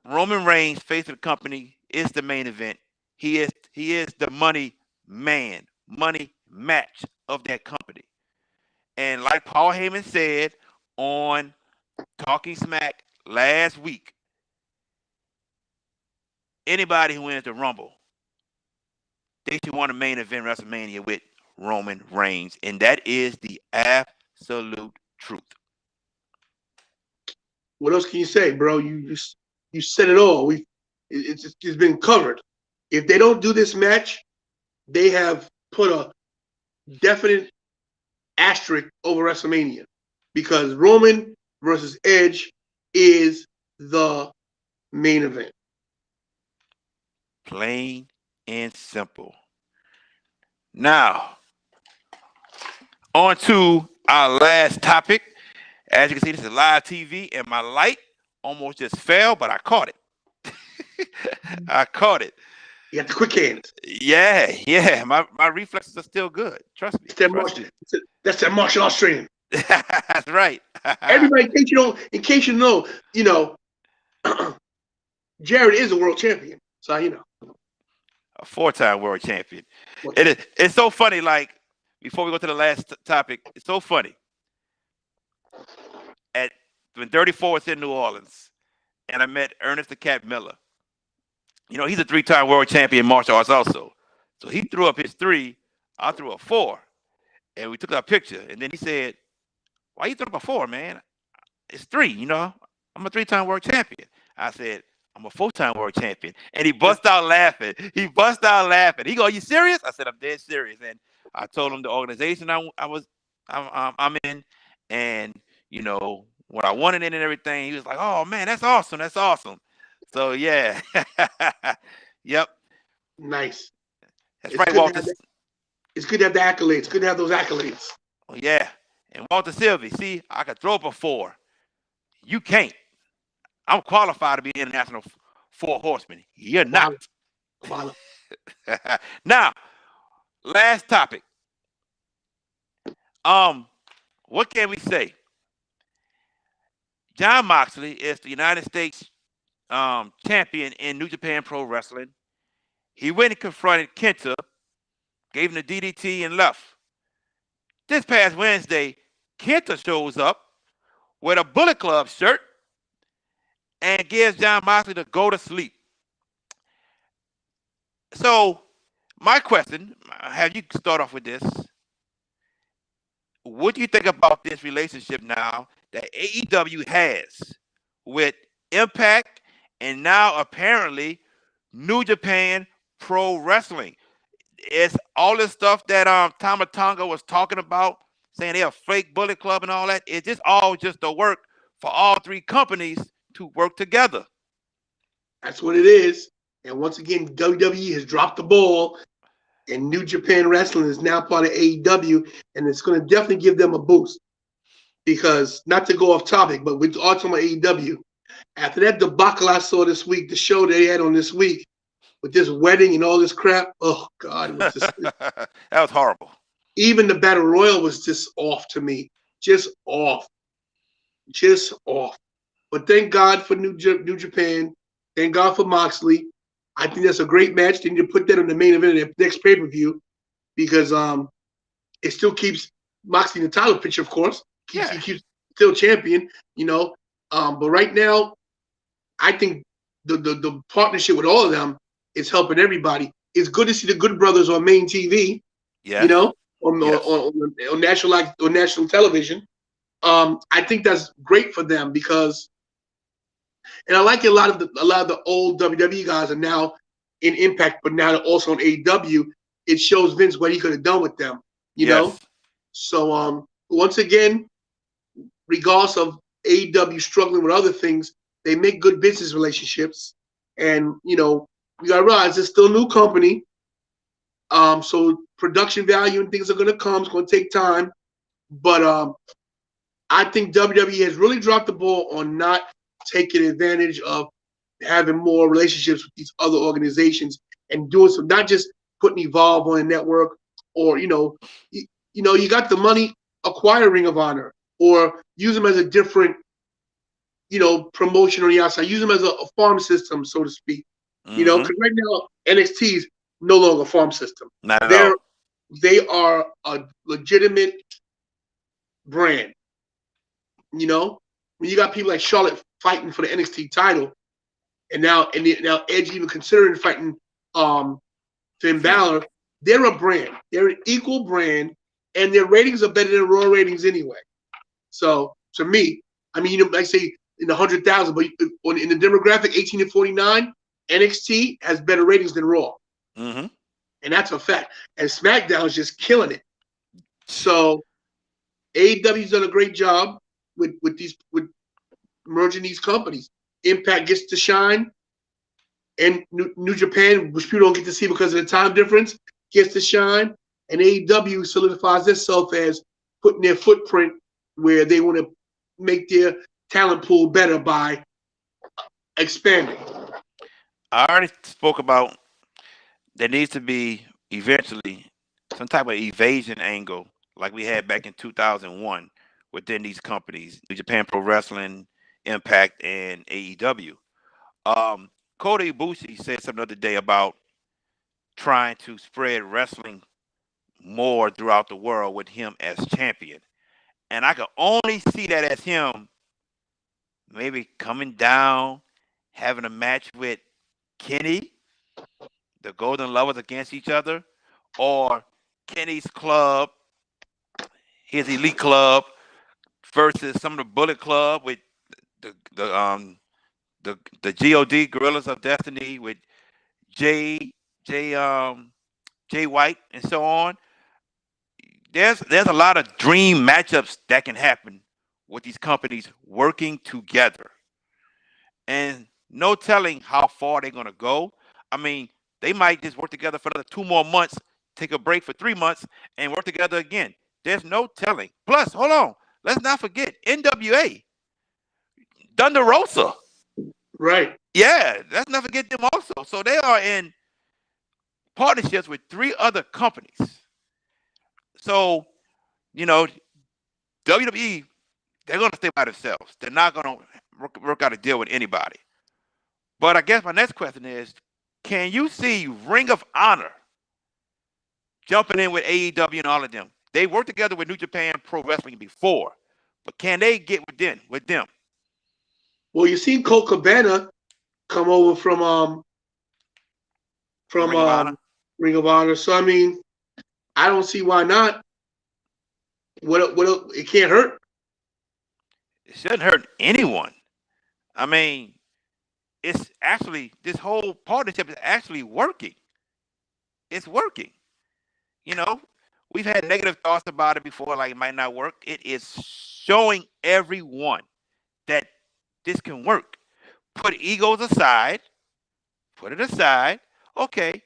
Roman Reigns, face of the company, is the main event. He is the money man, money match of that company. And like Paul Heyman said on Talking Smack last week, anybody who wins the Rumble, they should want to main event WrestleMania with Roman Reigns. And that is the absolute truth. What else can you say, bro? You said it all. It's been covered. If they don't do this match, they have put a definite asterisk over WrestleMania because Roman versus Edge is the main event. Plain and simple. Now, on to our last topic. As you can see, this is live TV, and my light almost just fell, but I caught it. I caught it. You got the quick hands. Yeah. My reflexes are still good. Trust me. That's that martial arts training. That's right. Everybody, in case you know, Jared is a world champion. So you know. A 4-time world champion. It's so funny. Like, before we go to the last topic, it's so funny. When 34 was in New Orleans, and I met Ernest the Cat Miller. You know, he's a 3-time world champion in martial arts also. So he threw up his 3, I threw a 4. And we took our picture. And then he said, "Why you threw up a 4, man? It's 3, you know. I'm a 3-time world champion." I said, "I'm a 4-time world champion." And he bust out laughing. He go, "Are you serious?" I said, "I'm dead serious." And I told him the organization I'm in, and you know what I wanted in and everything. He was like, "Oh man, that's awesome. That's awesome." So yeah, yep. Nice. That's right, Walter. It's good to have the accolades. It's good to have those accolades. Oh yeah, and Walter Sylvie. See, I could throw up a 4. You can't. I'm qualified to be international 4 horseman. You're not. Now, last topic. What can we say? Jon Moxley is the United States champion in New Japan Pro Wrestling. He went and confronted Kenta, gave him the DDT, and left. This past Wednesday, Kenta shows up with a Bullet Club shirt and gives Jon Moxley to go to sleep. So, my question, have you start off with this? What do you think about this relationship now that AEW has with Impact and now apparently New Japan Pro Wrestling? It's all this stuff that Tama Tonga was talking about, saying they're a fake Bullet Club and all that. It's just all just a work for all 3 companies to work together. That's what it is. And once again, WWE has dropped the ball, and New Japan Wrestling is now part of AEW, and it's going to definitely give them a boost. Because, not to go off topic, but we're all talking about AEW. After that debacle I saw this week, the show they had on this week, with this wedding and all this crap, oh, God. It was just, that was horrible. Even the Battle Royal was just off to me. Just off. But thank God for New Japan. Thank God for Moxley. I think that's a great match. They need to put that on the main event of the next pay-per-view because it still keeps Moxley in the title picture, of course. He keeps still champion, you know. But right now, I think the partnership with all of them is helping everybody. it's good to see the Good Brothers on main TV. Yes. You know, Yes. on national television. I think that's great for them because, and I like a lot of the old WWE guys are now in Impact, but now they're also on AEW. It shows Vince what he could have done with them. You know, so once again, regardless of AEW struggling with other things, they make good business relationships, and you gotta realize it's still a new company. So production value and things are gonna come. It's gonna take time, but I think WWE has really dropped the ball on not taking advantage of having more relationships with these other organizations and doing some, not just putting Evolve on a network or you got the money, acquire Ring of Honor or use them as a different promotion on the outside. Use them as a farm system, so to speak. Mm-hmm. Because right now NXT is no longer a farm system. Not at all. They are a legitimate brand. When you got people like Charlotte fighting for the NXT title, and now Edge even considering fighting Finn Balor, they're a brand. They're an equal brand, and their ratings are better than Raw ratings anyway. So to me, I mean, like I say in the 100,000, but in the demographic 18 to 49, NXT has better ratings than Raw, and that's a fact. And SmackDown is just killing it. So AEW's done a great job with merging these companies. Impact gets to shine, and New Japan, which people don't get to see because of the time difference, gets to shine, and AEW solidifies itself as putting their footprint where they want to make their talent pool better by expanding. I already spoke about there needs to be eventually some type of evasion angle like we had back in 2001 within these companies, New Japan Pro Wrestling, Impact, and AEW. Kota Ibushi said something the other day about trying to spread wrestling more throughout the world with him as champion. And I could only see that as him maybe coming down, having a match with Kenny, the Golden Lovers against each other, or Kenny's club, his elite club, versus some of the Bullet Club with the God Gorillas of Destiny with Jay White and so on. There's a lot of dream matchups that can happen with these companies working together, and no telling how far they're gonna go. I mean, they might just work together for another 2 more months, take a break for 3 months, and work together again. There's no telling. Plus, hold on, let's not forget NWA, Thunder Rosa. Right. Yeah, let's not forget them also. So they are in partnerships with 3 other companies. So, WWE, they're going to stay by themselves. They're not going to work out a deal with anybody. But I guess my next question is, can you see Ring of Honor jumping in with AEW and all of them? They worked together with New Japan Pro Wrestling before, but can they get with them? Well, you've seen Colt Cabana come over from Ring of Honor. So I mean, I don't see why not. What it can't hurt. It shouldn't hurt anyone. I mean, it's actually, this whole partnership is actually working. It's working. We've had negative thoughts about it before, like it might not work. It is showing everyone that this can work. Put egos aside. Put it aside. Okay,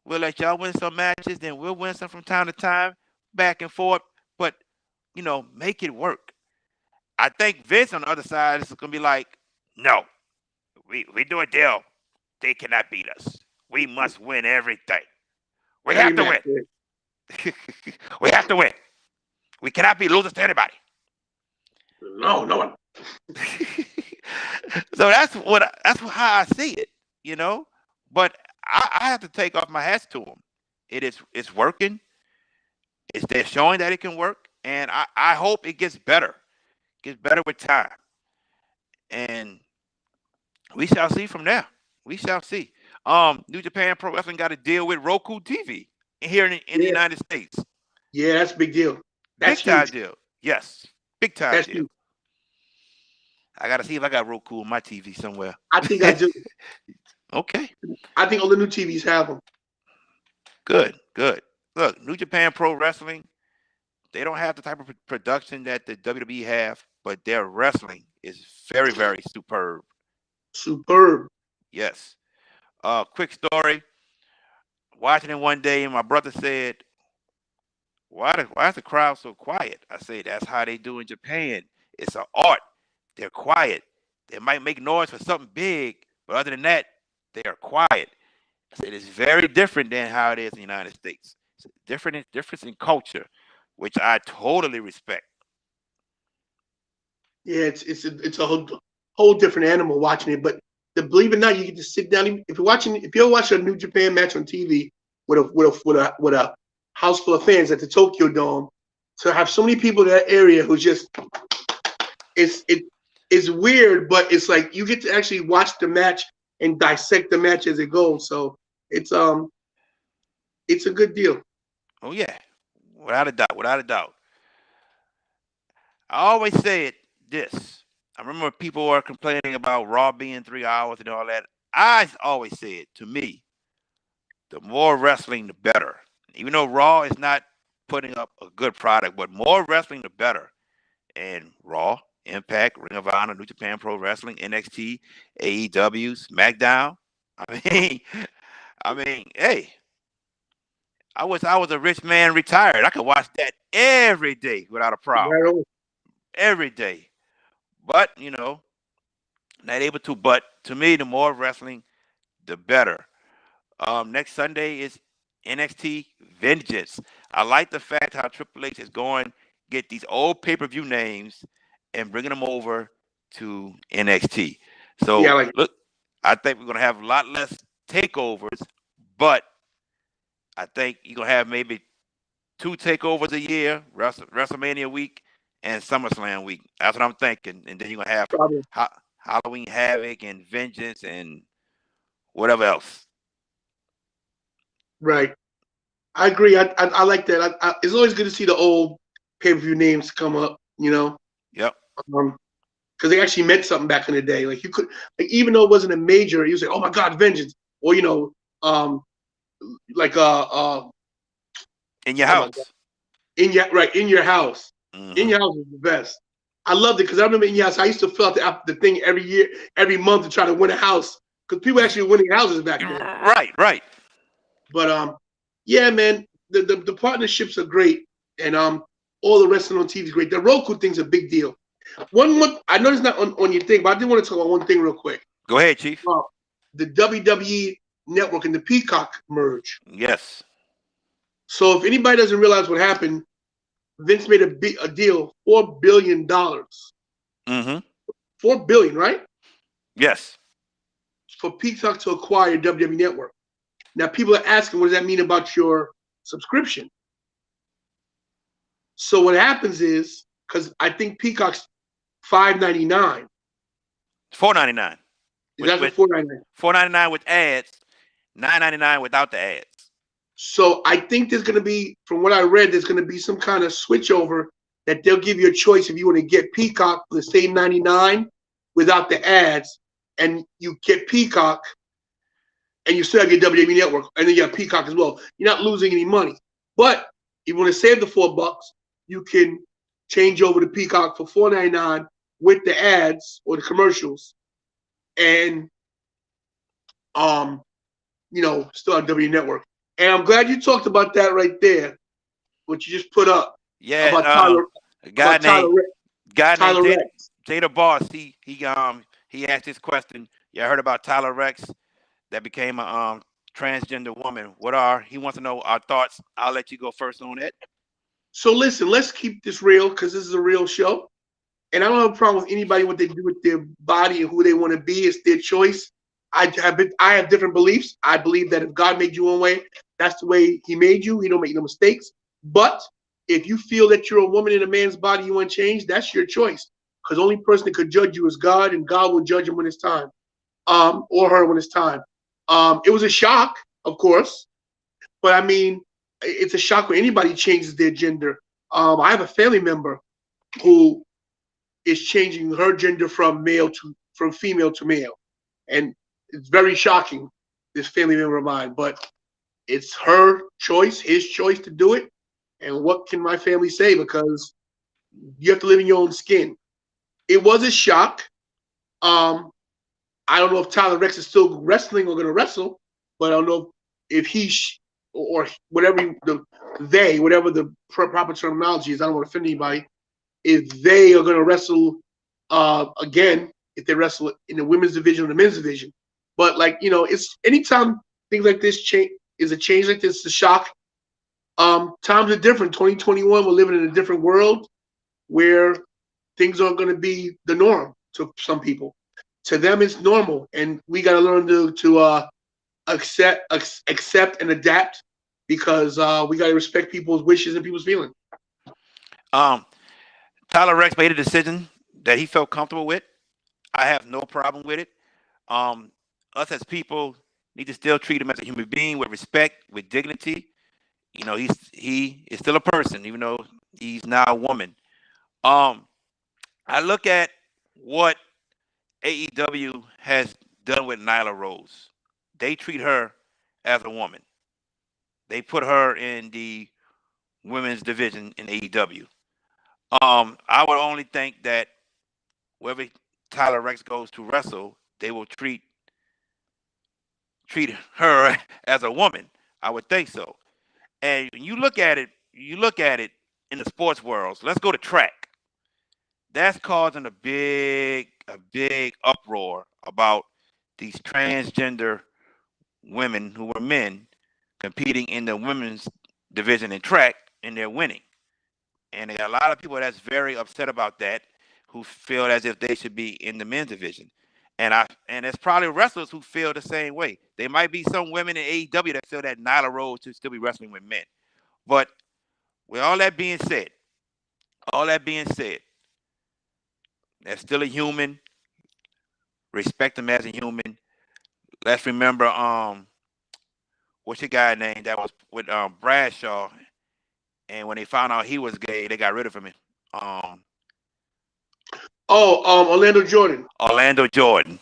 we'll let y'all win some matches, then we'll win some from time to time, back and forth. But, make it work. I think Vince on the other side is going to be like, no, we do a deal. They cannot beat us. We must win everything. We have to win. We have to win. We cannot be losers to anybody. No one. So that's how I see it, But I have to take off my hats to them. It's working. They're showing that it can work, and I hope it gets better. Gets better with time, and we shall see from there. We shall see. New Japan Pro Wrestling got to deal with Roku TV here in the Yeah, United States. yeah, that's a big deal. That's Big time huge. deal. Yes, big time That's deal. huge. I got to see if I got Roku on my TV somewhere. I think I do. Okay, I think all the new TVs have them. good, good. Look, New Japan Pro Wrestling, they don't have the type of production that the WWE have, but their wrestling is very, very superb. Superb. Yes. Quick story. Watching it one day, and my brother said, why is the crowd so quiet? I said, that's how they do in Japan. It's an art. They're quiet. They might make noise for something big, but other than that, they are quiet. I said, it's very different than how it is in the United States. It's a difference in culture, which I totally respect. Yeah, it's a whole different animal watching it. But believe it or not, you get to sit down. If you're watching a New Japan match on TV with a house full of fans at the Tokyo Dome, to have so many people in that area who just it's weird, but it's like you get to actually watch the match and dissect the match as it goes. So it's a good deal. Oh yeah, without a doubt, without a doubt. I always say this. I remember people were complaining about Raw being 3 hours and all that. I always said, to me, the more wrestling, the better. Even though Raw is not putting up a good product, but more wrestling, the better. And Raw, Impact, Ring of Honor, New Japan Pro Wrestling, NXT, AEW, SmackDown. I mean, hey, I was a rich man retired. I could watch that every day without a problem. Right. Every day. But, not able to. But to me, the more wrestling, the better. Next Sunday is NXT Vengeance. I like the fact how Triple H is going get these old pay-per-view names and bringing them over to NXT. So Yeah, look, I think we're gonna have a lot less takeovers, but I think you're gonna have maybe 2 takeovers a year, WrestleMania week and SummerSlam week. That's what I'm thinking. And then you're gonna have Halloween Havoc and Vengeance and whatever else. right. I agree. I like that. It's always good to see the old pay-per-view names come up. Yep. Because they actually meant something back in the day. Like you could, even though it wasn't a major, you say, "Oh my God, Vengeance," or like in your house. In your house. Mm-hmm. In your house is the best. I loved it because I remember in your house, I used to fill out the thing every year, every month to try to win a house because people actually were winning houses back then. Right. But yeah, man, the partnerships are great, and all the wrestling on TV is great. The Roku thing's a big deal. One more, I know it's not on your thing, but I did want to talk about one thing real quick. Go ahead, Chief. The WWE Network and the Peacock merge. Yes. So if anybody doesn't realize what happened, Vince made a deal, $4 billion. Mm-hmm. $4 billion, right? Yes. For Peacock to acquire WWE Network. Now people are asking, what does that mean about your subscription? So what happens is, because I think Peacock's $5.99. $4.99. That's $4.99. $4.99 with ads, $9.99 without the ads. So I think there's going to be, from what I read, there's going to be some kind of switch over that they'll give you a choice if you want to get Peacock for the same $99 without the ads, and you get Peacock, and you still have your WWE Network, and then you have Peacock as well. You're not losing any money. But if you want to save the $4, you can change over to Peacock for $4.99 with the ads or the commercials, and still have WWE Network. And I'm glad you talked about that right there, what you just put up. Yeah, about Tyler Rex. Jada Boss, he asked this question. You heard about Tyler Rex that became a transgender woman. He wants to know our thoughts. I'll let you go first on it. So listen, let's keep this real because this is a real show. And I don't have a problem with anybody, what they do with their body and who they want to be. It's their choice. I have different beliefs. I believe that if God made you one way, that's the way he made you. He don't make no mistakes. But if you feel that you're a woman in a man's body you want to change, that's your choice. Because the only person that could judge you is God, and God will judge him when it's time. Or her when it's time. It was a shock, of course, but I mean, it's a shock when anybody changes their gender. I have a family member who is changing her gender from female to male, and it's very shocking. This family member of mine, but it's her choice, his choice to do it. And what can my family say? Because you have to live in your own skin. It was a shock. I don't know if Tyler Rex is still wrestling or going to wrestle, but I don't know if he or whatever whatever the proper terminology is. I don't want to offend anybody. If they are going to wrestle again, if they wrestle in the women's division or the men's division. But it's anytime things like this change like this, it's a shock. Times are different. 2021, we're living in a different world where things aren't going to be the norm to some people. To them, it's normal, and we got to learn to accept and adapt, because we got to respect people's wishes and people's feelings. Tyler Rex made a decision that he felt comfortable with. I have no problem with it. Us as people need to still treat him as a human being with respect, with dignity. He is still a person, even though he's now a woman. I look at what AEW has done with Nyla Rose. They treat her as a woman. They put her in the women's division in AEW. I would only think that wherever Tyler Rex goes to wrestle, they will treat her as a woman. I would think so. And when you look at it in the sports world. So let's go to track. That's causing a big uproar about these transgender women who were men competing in the women's division in track, and they're winning. And there are a lot of people that's very upset about that, who feel as if they should be in the men's division. And there's probably wrestlers who feel the same way. There might be some women in AEW that feel that Nyla Rose should still be wrestling with men. But with all that being said, they're still a human. Respect them as a human. Let's remember, what's your guy name that was with Bradshaw, and when they found out he was gay, they got rid of him. Orlando Jordan. Orlando Jordan,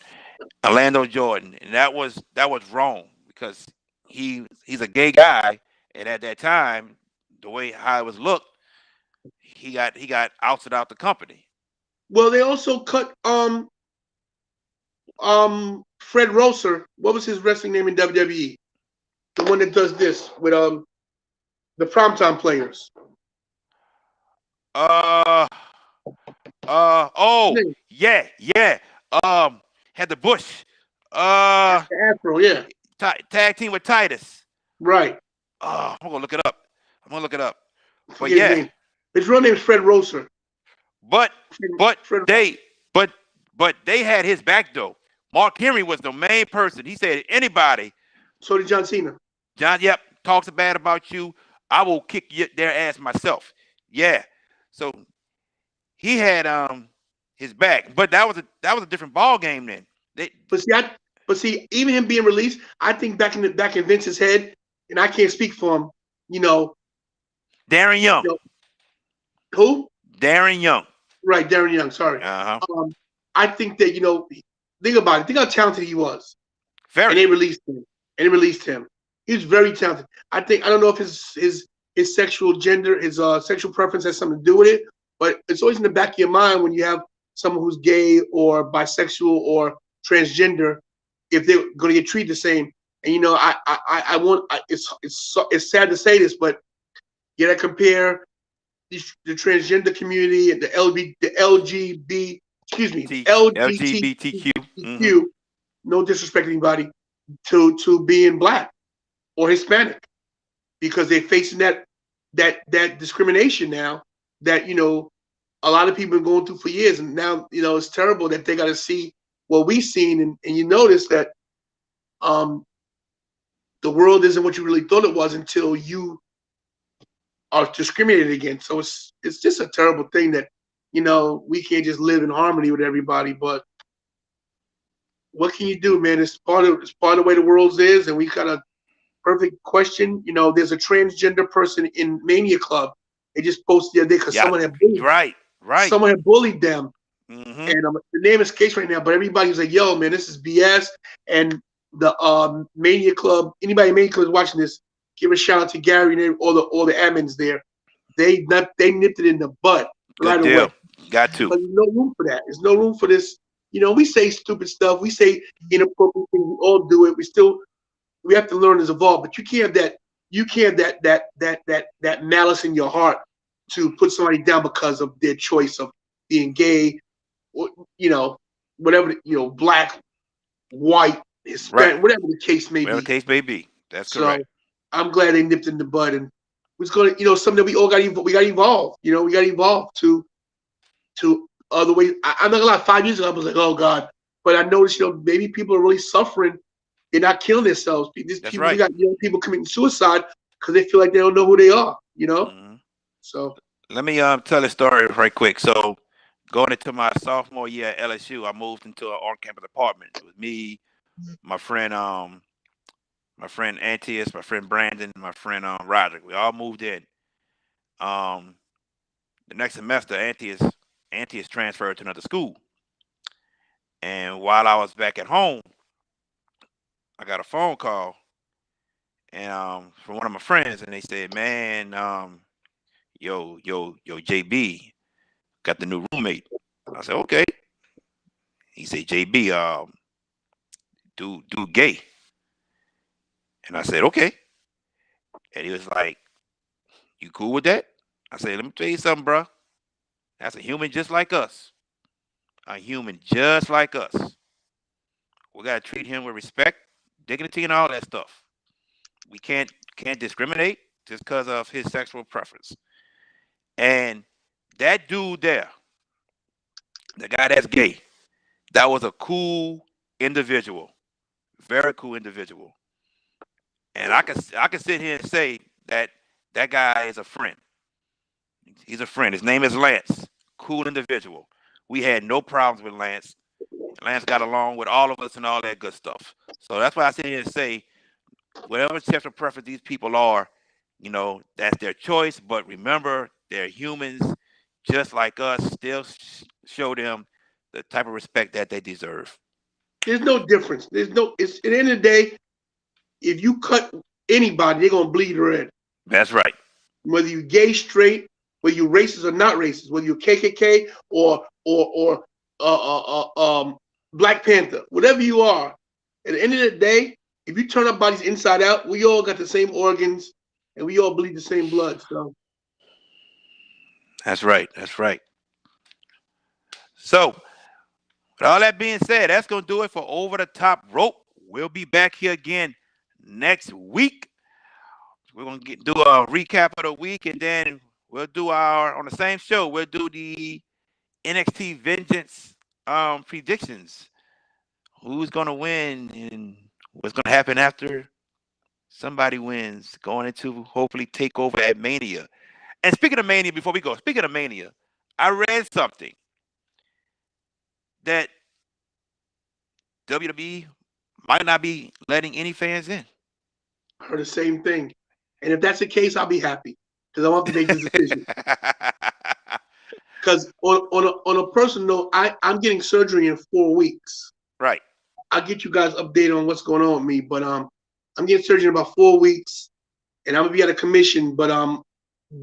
and that was wrong, because he's a gay guy, and at that time, the way how it was looked, he got ousted out the company. Well, they also cut Fred Rosser. What was his wrestling name in WWE? The one that does this with the primetime players. Yeah. Had the Bush. The Afro, yeah. Tag team with Titus. Right. I'm gonna look it up. But yeah, his real name is Fred Rosser. But they had his back though. Mark Henry was the main person. He said, anybody. So did John Cena. John, talks bad about you, I will kick their ass myself. Yeah. So he had his back, but that was a different ball game then. But see, even him being released, I think back in Vince's head, and I can't speak for him. Darren Young. Who? Darren Young. Right, Darren Young. Sorry. I think that think about it. Think how talented he was. Very. And they released him. He was very talented. I don't know if his sexual gender, his sexual preference has something to do with it, but it's always in the back of your mind when you have someone who's gay or bisexual or transgender, if they're going to get treated the same. And it's sad to say this, but you got to compare the transgender community and the LGBTQ. Mm-hmm. No disrespect to anybody, to being black or Hispanic, because they're facing that discrimination now that a lot of people have been going through for years, and now it's terrible that they got to see what we've seen, and you notice that the world isn't what you really thought it was until you are discriminated against. So it's just a terrible thing that we can't just live in harmony with everybody. But what can you do, man? It's part of the way the world is, and we got a perfect question. You know, there's a transgender person in Mania Club. They just posted the other day because Yeah, right. someone had bullied them, Mm-hmm. and the name escapes right now. But everybody's like, "Yo, man, this is BS." And the Mania Club, anybody in Mania Club is watching this, give a shout out to Gary and all the admins there. They nipped it in the butt Good right deal. away. Got to. But there's no room for that. There's no room for this. You know, we say stupid stuff. We say inappropriate things. We all do it. We have to learn to evolve. But you can't have that. You can't have that malice in your heart to put somebody down because of their choice of being gay, or whatever, black, white, Hispanic, Right. whatever the case may Whatever the be. case may be. That's So correct. I'm glad they nipped in the bud, and it's going to, something that we all got to evolve. We got to evolve to other ways. I'm not gonna lie. 5 years ago, I was like, oh God, but I noticed, maybe people are really suffering. They're not killing themselves. These That's people, we right. got young people committing suicide because they feel like they don't know who they are. Mm-hmm. So Let me tell a story right quick. So, going into my sophomore year at LSU, I moved into an on-campus apartment. It was me, my friend Antius, my friend Brandon, my friend Roderick. We all moved in. Um, the next semester, Antius transferred to another school, and while I was back at home, I got a phone call and from one of my friends, and they said, "Man, yo, JB got the new roommate." I said, "Okay." He said, "JB, dude gay," and I said, "Okay." And he was like, "You cool with that?" I said, "Let me tell you something, bro. That's a human just like us. A human just like us. We gotta treat him with respect, dignity, and all that stuff. We can't discriminate just because of his sexual preference." And that dude there, the guy that's gay, that was a cool individual, very cool individual. And I can sit here and say that that guy is a friend. He's a friend. His name is Lance. Cool individual. We had no problems with Lance. Lance got along with all of us and all that good stuff. So that's why I sit here and say, whatever sexual preference these people are, that's their choice. But remember, they're humans just like us. Still show them the type of respect that they deserve. there's no difference. It's at the end of the day, if you cut anybody, they're gonna bleed red. That's right. Whether you gay, straight, whether you racist or not racist, whether you're KKK or Black Panther, whatever you are, at the end of the day, if you turn our bodies inside out, we all got the same organs and we all bleed the same blood. So That's right. That's right. So, with all that being said, that's going to do it for Over the Top Rope. We'll be back here again next week. We're going to do a recap of the week, and then we'll do on the same show, we'll do the NXT Vengeance predictions. Who's going to win and what's going to happen after somebody wins, going into hopefully takeover at Mania. And speaking of Mania, before we go, speaking of Mania, I read something that WWE might not be letting any fans in. I heard the same thing. And if that's the case, I'll be happy because I want to make this decision. Because on a personal note, I'm getting surgery in 4 weeks. Right. I'll get you guys updated on what's going on with me. But I'm getting surgery in about 4 weeks, and I'm gonna be out of commission. But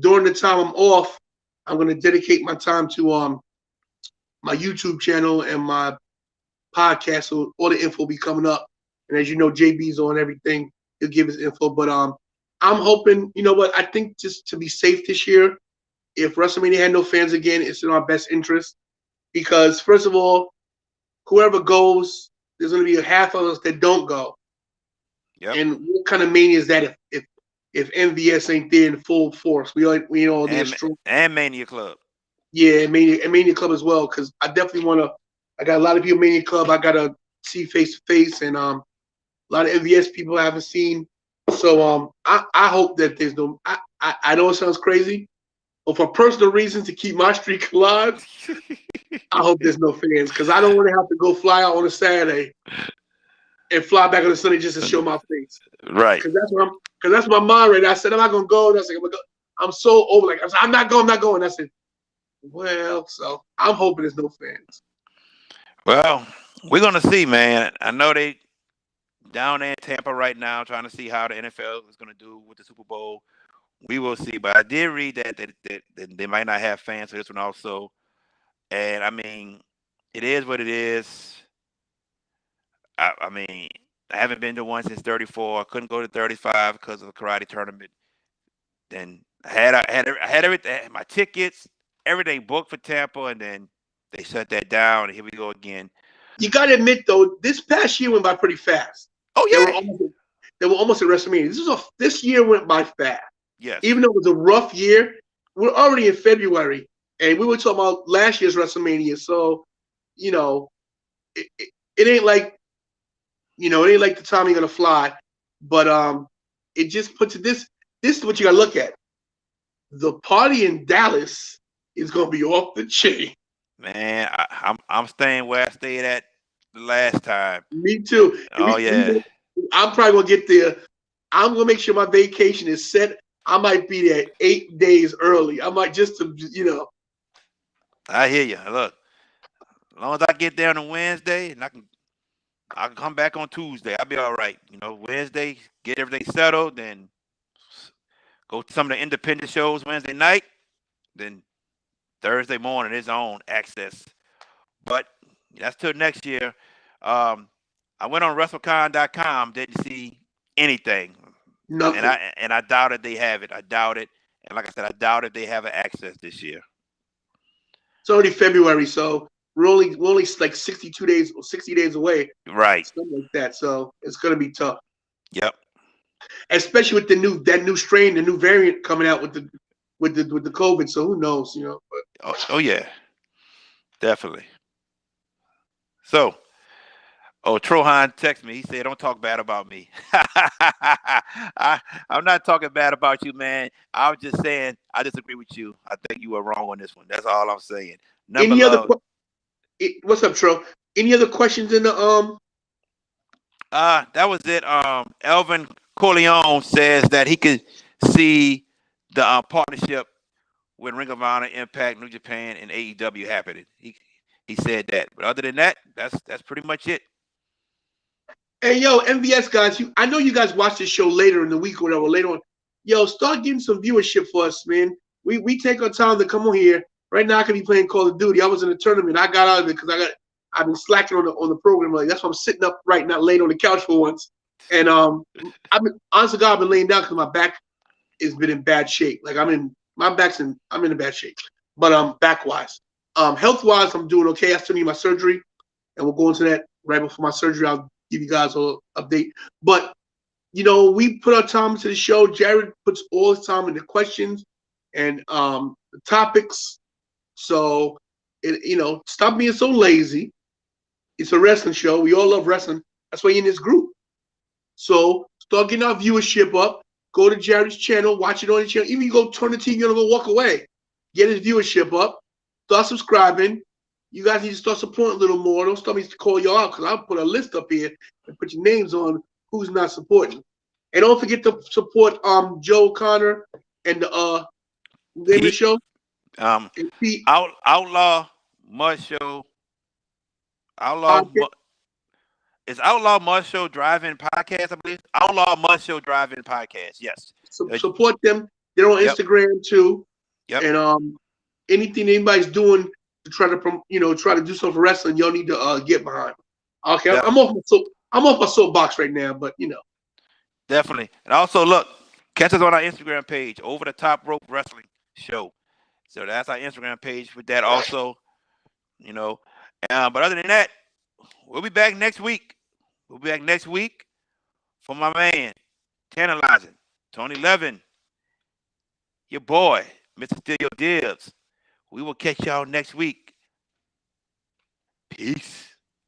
during the time I'm off, I'm gonna dedicate my time to my YouTube channel and my podcast. So all the info will be coming up. And as you know, JB's on everything. He'll give his info. But I'm hoping, you know what? I think just to be safe this year, if WrestleMania had no fans again, it's in our best interest. Because first of all, whoever goes, there's going to be a half of us that don't go. Yep. And what kind of mania is that if MVS ain't there in full force? We all there strong. And Mania Club. Yeah, Mania Club as well. Because I definitely want to. I got a lot of people Mania Club. I got to see face to face, and a lot of MVS people I haven't seen. So I hope that there's no. I know it sounds crazy, but for personal reasons to keep my streak alive, I hope there's no fans because I don't want to have to go fly out on a Saturday and fly back on a Sunday just to show my face. Right. Because that's my mind right now. I said, I'm not going to go. And I said, I'm so over. Like, I said, I'm not going. I said, well, so I'm hoping there's no fans. Well, we're going to see, man. I know they down there in Tampa right now trying to see how the NFL is going to do with the Super Bowl. We will see. But I did read that they might not have fans for this one also. And, I mean, it is what it is. I mean, I haven't been to one since 34. I couldn't go to 35 because of the karate tournament. Then I had everything, my tickets, everything booked for Tampa, and then they shut that down. And here we go again. You got to admit, though, this past year went by pretty fast. Oh yeah, they were almost at WrestleMania. This year went by fast. Yes. Even though it was a rough year, we're already in February, and we were talking about last year's WrestleMania. So, you know, it ain't like, it ain't like the time you're gonna fly. But it just puts it this. This is what you gotta look at. The party in Dallas is gonna be off the chain. Man, I'm staying where I stayed at the last time. Me too. Oh yeah. I'm probably gonna get there. I'm gonna make sure my vacation is set. I might be there 8 days early. I might just to. I hear you. Look, as long as I get there on a Wednesday and I can come back on Tuesday, I'll be all right. Wednesday, get everything settled, then go to some of the independent shows Wednesday night, then Thursday morning is on access. But that's till next year. I went on WrestleCon.com, didn't see anything. Nothing. And I doubted they have it. I doubt it. And like I said, I doubt if they have an access this year. It's already February, so we're only like 62 days or 60 days away. Right. Something like that. So it's gonna be tough. Yep. Especially with that new strain, the new variant coming out with the COVID. So who knows, But. Oh yeah. Definitely. So, Trohan texted me. He said, "Don't talk bad about me." I'm not talking bad about you, man. I was just saying I disagree with you. I think you were wrong on this one. That's all I'm saying. What's up, Tro? Any other questions in the That was it. Elvin Corleone says that he could see the partnership with Ring of Honor, Impact, New Japan, and AEW happening. He said that. But other than that, that's pretty much it. Hey, yo, MVS guys, I know you guys watch this show later in the week or whatever, later on. Yo, start getting some viewership for us, man. We take our time to come on here. Right now, I could be playing Call of Duty. I was in a tournament. I got out of it because I've been slacking on the program. Like, that's why I'm sitting up right now, laying on the couch for once. And honest to God, I've been laying down because my back has been in bad shape. Like I'm in a bad shape. But back wise, health wise, I'm doing okay. I still need my surgery, and we'll go into that right before my surgery. I'll give you guys an update. But we put our time into the show. Jared puts all his time into questions and the topics. So stop being so lazy. It's a wrestling show. We all love wrestling. That's why you're in this group. So start getting our viewership up. Go to Jared's channel, watch it on his channel. Even you go turn the TV on and go walk away. Get his viewership up. Start subscribing. You guys need to start supporting a little more. Don't start me to call y'all out because I'll put a list up here and put your names on who's not supporting. And don't forget to support Joe Connor and the name of the show. Outlaw Mud Show. It's Outlaw Mud Show Drive-In Podcast, I believe. Outlaw Mud Show Drive-In Podcast. Yes. Support them. They're on Instagram too. Yep. And anything anybody's doing to try to do something for wrestling, y'all need to get behind. Okay, yep. I'm off my soapbox right now, but Definitely. And also look, catch us on our Instagram page, Over the Top Rope Wrestling Show. So that's our Instagram page with that also. But other than that, we'll be back next week. We'll be back next week for my man, Tantilizing, Tony Levin, your boy, Mr. Steal Dibs. We will catch y'all next week. Peace.